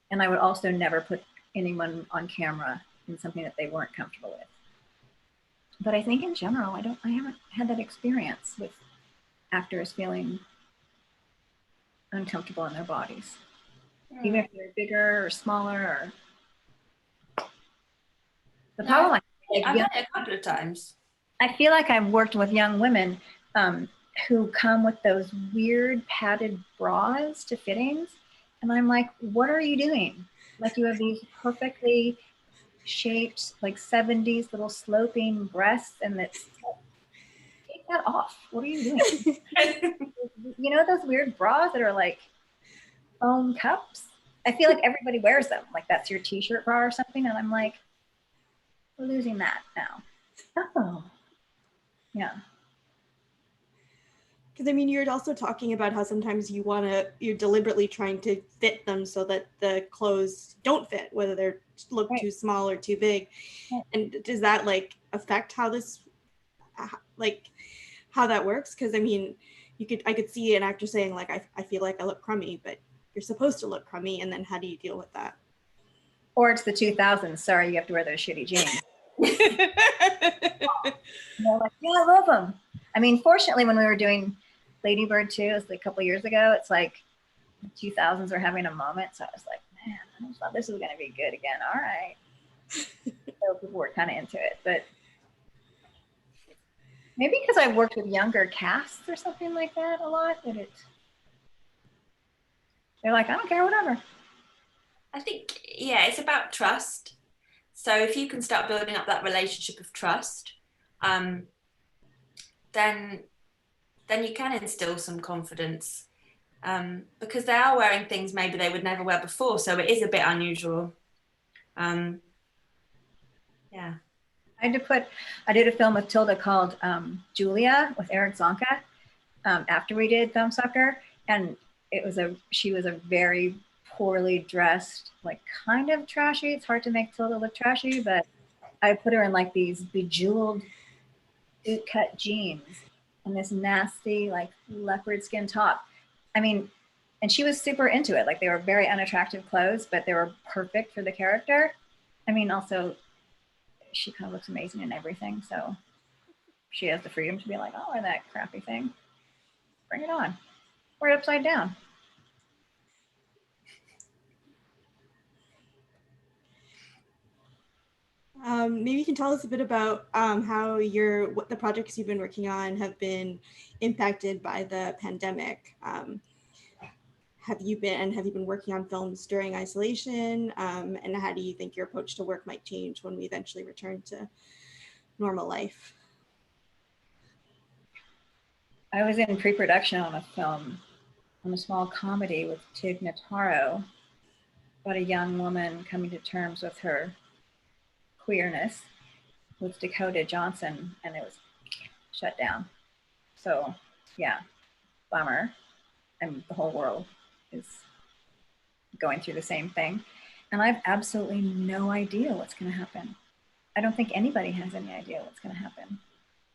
and I would also never put anyone on camera in something that they weren't comfortable with. But I think in general, I haven't had that experience with actors feeling uncomfortable in their bodies. Even if they're bigger or smaller or. The problem
I've done it a couple of times.
I feel like I've worked with young women who come with those weird padded bras to fittings. And I'm like, what are you doing? Like you have these perfectly shaped, like 70s little sloping breasts, and that's, take that off. What are you doing? Those weird bras that are like foam cups? I feel like everybody wears them. Like that's your t-shirt bra or something. And I'm like, we're losing that now. Oh, yeah.
Because I mean, you're also talking about how sometimes you're deliberately trying to fit them so that the clothes don't fit, whether they're look
Right.
too small or too big.
Right.
And does that like affect how this, like how that works? Because I mean, I could see an actor saying like, I feel like I look crummy, but you're supposed to look crummy. And then how do you deal with that?
Or it's the 2000s. Sorry, you have to wear those shitty jeans. And they're like, yeah, I love them. I mean, fortunately, when we were doing Lady Bird 2, it was like a couple years ago, it's like the 2000s are having a moment. So I was like, man, I thought this was going to be good again. All right. So people were kind of into it. But maybe because I worked with younger casts or something like that a lot, they're like, I don't care, whatever.
I think, yeah, it's about trust. So if you can start building up that relationship of trust, then you can instill some confidence, because they are wearing things maybe they would never wear before. So it is a bit unusual. Yeah.
I did a film with Tilda called Julia with Eric Zonka after we did Thumbsucker, and she was a very poorly dressed, like kind of trashy. It's hard to make Tilda look trashy, but I put her in like these bejeweled boot cut jeans and this nasty like leopard skin top. I mean, and she was super into it. Like they were very unattractive clothes, but they were perfect for the character. I mean, also she kind of looks amazing in everything. So she has the freedom to be like, oh, wear that crappy thing. Bring it on. Wear it upside down.
Maybe you can tell us a bit about how what the projects you've been working on have been impacted by the pandemic. Have you been working on films during isolation? And how do you think your approach to work might change when we eventually return to normal life?
I was in pre-production on a small comedy with Tig Notaro about a young woman coming to terms with her queerness with Dakota Johnson, and it was shut down. So yeah, bummer. And the whole world is going through the same thing. And I have absolutely no idea what's going to happen. I don't think anybody has any idea what's going to happen.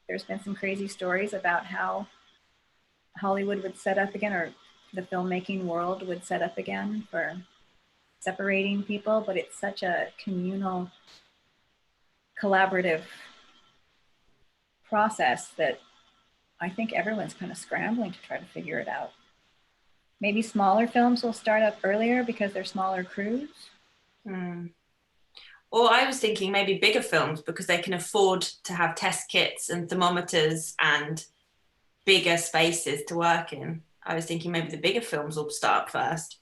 There's been some crazy stories about how Hollywood would set up again, or the filmmaking world would set up again for separating people, but it's such a communal, collaborative process that I think everyone's kind of scrambling to try to figure it out. Maybe smaller films will start up earlier because they're smaller crews.
Or I was thinking maybe bigger films because they can afford to have test kits and thermometers and bigger spaces to work in. I was thinking maybe the bigger films will start first.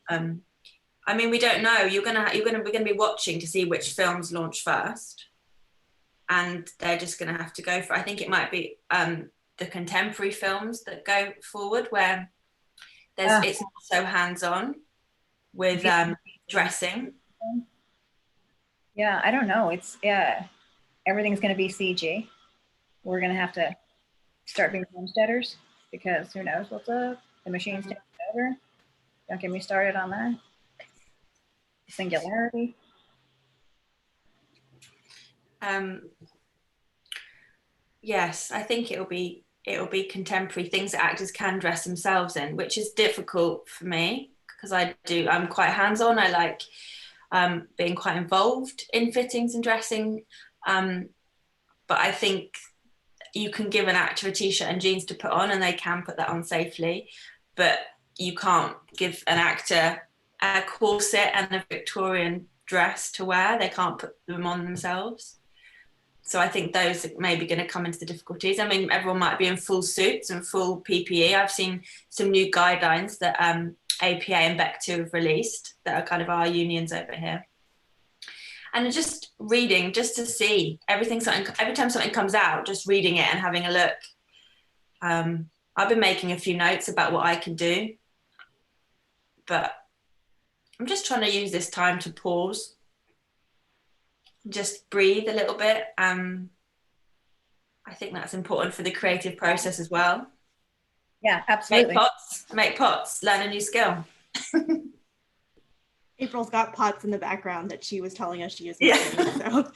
I mean, we don't know. We're gonna be watching to see which films launch first, and they're just gonna have to go for. I think it might be the contemporary films that go forward, where it's not so hands-on with dressing.
Yeah, I don't know. Everything's gonna be CG. We're gonna have to start being homesteaders because who knows what's up. The machine's taking over. Don't get me started on that. Singularity.
Yes, I think it'll be contemporary things that actors can dress themselves in, which is difficult for me because I'm quite hands-on. I like being quite involved in fittings and dressing, but I think you can give an actor a t-shirt and jeans to put on and they can put that on safely, but you can't give an actor a corset and a Victorian dress to wear. They can't put them on themselves. So I think those are maybe going to come into the difficulties. I mean, everyone might be in full suits and full PPE. I've seen some new guidelines that APA and BEC2 have released that are kind of our unions over here. And just reading, just to see every time something comes out, just reading it and having a look. I've been making a few notes about what I can do, but I'm just trying to use this time to pause, just breathe a little bit. I think that's important for the creative process as well.
Yeah, absolutely.
Make pots, learn a new skill.
April's got pots in the background that she was telling us she is
making.
So.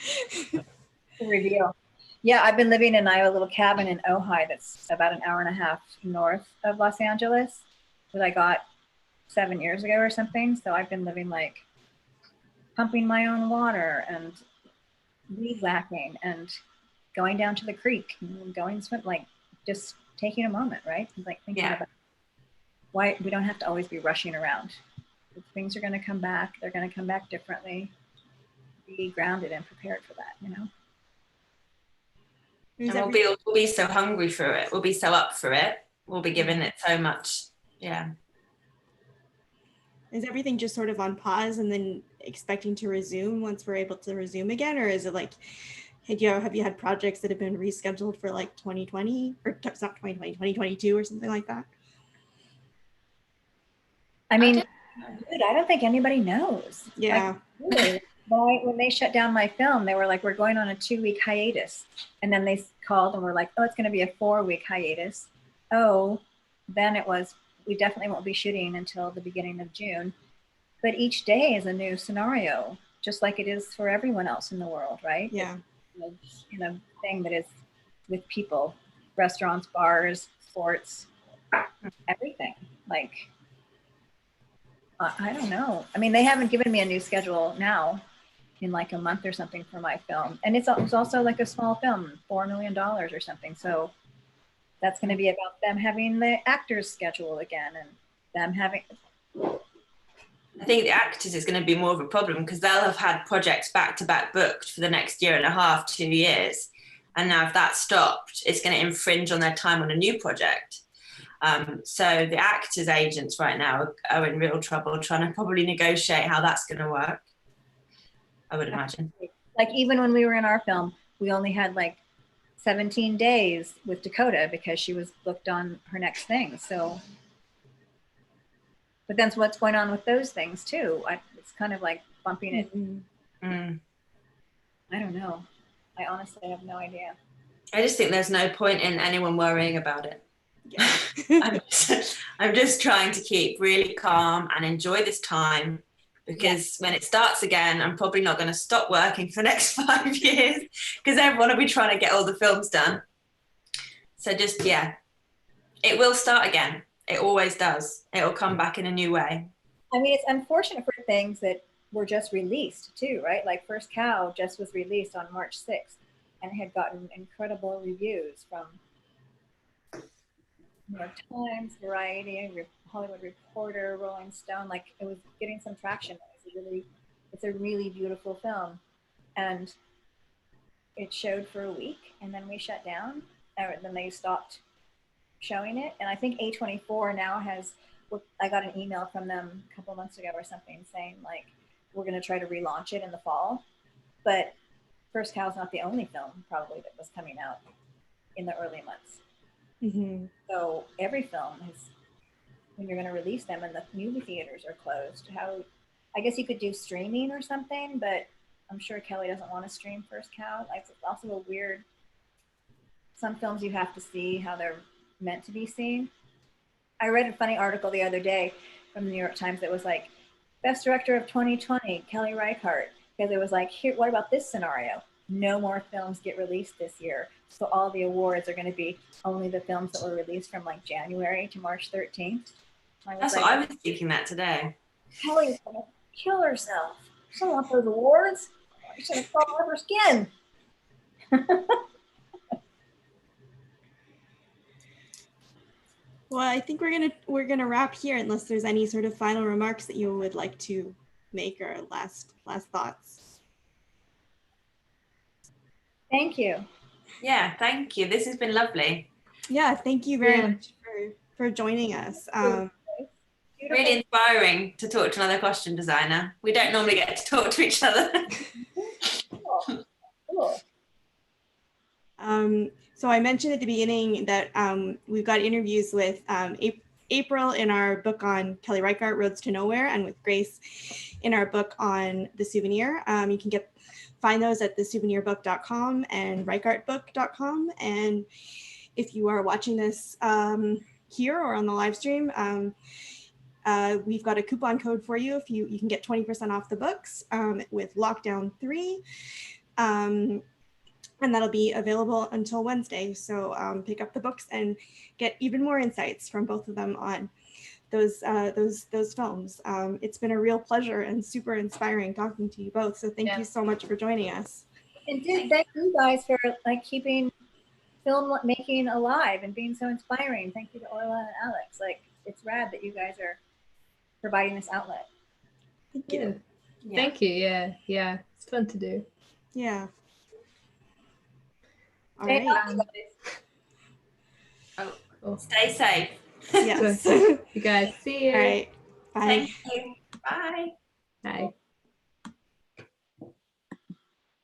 Reveal. Yeah, I've been living in, I have a little cabin in Ojai that's about an hour and a half north of Los Angeles that I got 7 years ago or something. So I've been living like pumping my own water and weed whacking and going down to the creek and going swim, like just taking a moment, right? Like thinking about why we don't have to always be rushing around. If things are going to come back, they're going to come back differently. Be grounded and prepared for that, you know?
And we'll be so hungry for it. We'll be so up for it. We'll be giving it so much. Yeah.
Is everything just sort of on pause and then expecting to resume once we're able to resume again? Or is it like, have you had projects that have been rescheduled for like 2020 or it's not 2020, 2022 or something like that?
I mean, dude, I don't think anybody knows.
Yeah.
Like, when they shut down my film, they were like, we're going on a 2-week hiatus. And then they called and were like, oh, it's going to be a 4-week hiatus. Oh, then it was, we definitely won't be shooting until the beginning of June. But each day is a new scenario, just like it is for everyone else in the world, right?
Yeah.
It's, you know, thing that is with people, restaurants, bars, sports, everything. Like, I don't know. I mean, they haven't given me a new schedule now in like a month or something for my film. And it's also like a small film, $4 million or something. So that's going to be about them having the actors schedule again and them having.
I think the actors is going to be more of a problem because they'll have had projects back to back booked for the next 1.5 to 2 years. And now if that stopped, it's going to infringe on their time on a new project. So the actors' agents right now are in real trouble trying to probably negotiate how that's going to work, I would imagine.
Like even when we were in our film, we only had like 17 days with Dakota because she was booked on her next thing. So, but then what's going on with those things too? It's kind of like bumping it. I don't know. I honestly have no idea.
I just think there's no point in anyone worrying about it.
Yeah.
I'm just trying to keep really calm and enjoy this time because when it starts again, I'm probably not going to stop working for the next 5 years because everyone will be trying to get all the films done. So just, it will start again. It always does. It'll come back in a new way.
I mean, it's unfortunate for things that were just released too, right? Like First Cow just was released on March 6th and had gotten incredible reviews from New York Times, Variety, Hollywood Reporter, Rolling Stone. Like it was getting some traction. It's a really beautiful film, and it showed for a week, and then we shut down, and then they stopped showing it. And I think A24 now has. I got an email from them a couple months ago or something saying like we're going to try to relaunch it in the fall, but First Cow is not the only film probably that was coming out in the early months. Mm-hmm. So every film is, when you're going to release them and the movie theaters are closed, I guess you could do streaming or something, but I'm sure Kelly doesn't want to stream First Cow. Like, it's also a weird, some films you have to see how they're meant to be seen. I read a funny article the other day from the New York Times that was like, Best Director of 2020, Kelly Reichardt, because it was like, here, what about this scenario? No more films get released this year. So all the awards are going to be only the films that were released from like January to March 13th.
That's like, what I was thinking that today.
Kelly's going to kill herself. She doesn't want those awards. She's going to fall off her skin.
Well, I think we're gonna wrap here unless there's any sort of final remarks that you would like to make or last thoughts.
Thank you.
Yeah, thank you. This has been lovely.
Yeah, thank you very much for joining us.
Really inspiring to talk to another costume designer. We don't normally get to talk to each other.
Cool.
So I mentioned at the beginning that we've got interviews with April in our book on Kelly Reichardt, Roads to Nowhere, and with Grace in our book on The Souvenir. You can find those at thesouvenirbook.com and reichardtbook.com. And if you are watching this here or on the live stream, we've got a coupon code for you. If you can get 20% off the books with Lockdown 3. And that'll be available until Wednesday. So pick up the books and get even more insights from both of them on those films. It's been a real pleasure and super inspiring talking to you both. So thank you so much for joining us.
And thank you guys for like keeping film making alive and being so inspiring. Thank you to Orla and Alex. Like, it's rad that you guys are providing this outlet.
Thank you.
Yeah. Thank you. Yeah. It's fun to do.
Yeah. All
Stay
right.
Stay safe.
Yes.
You guys, see you.
All right. Bye.
Thank you. Bye.
Bye.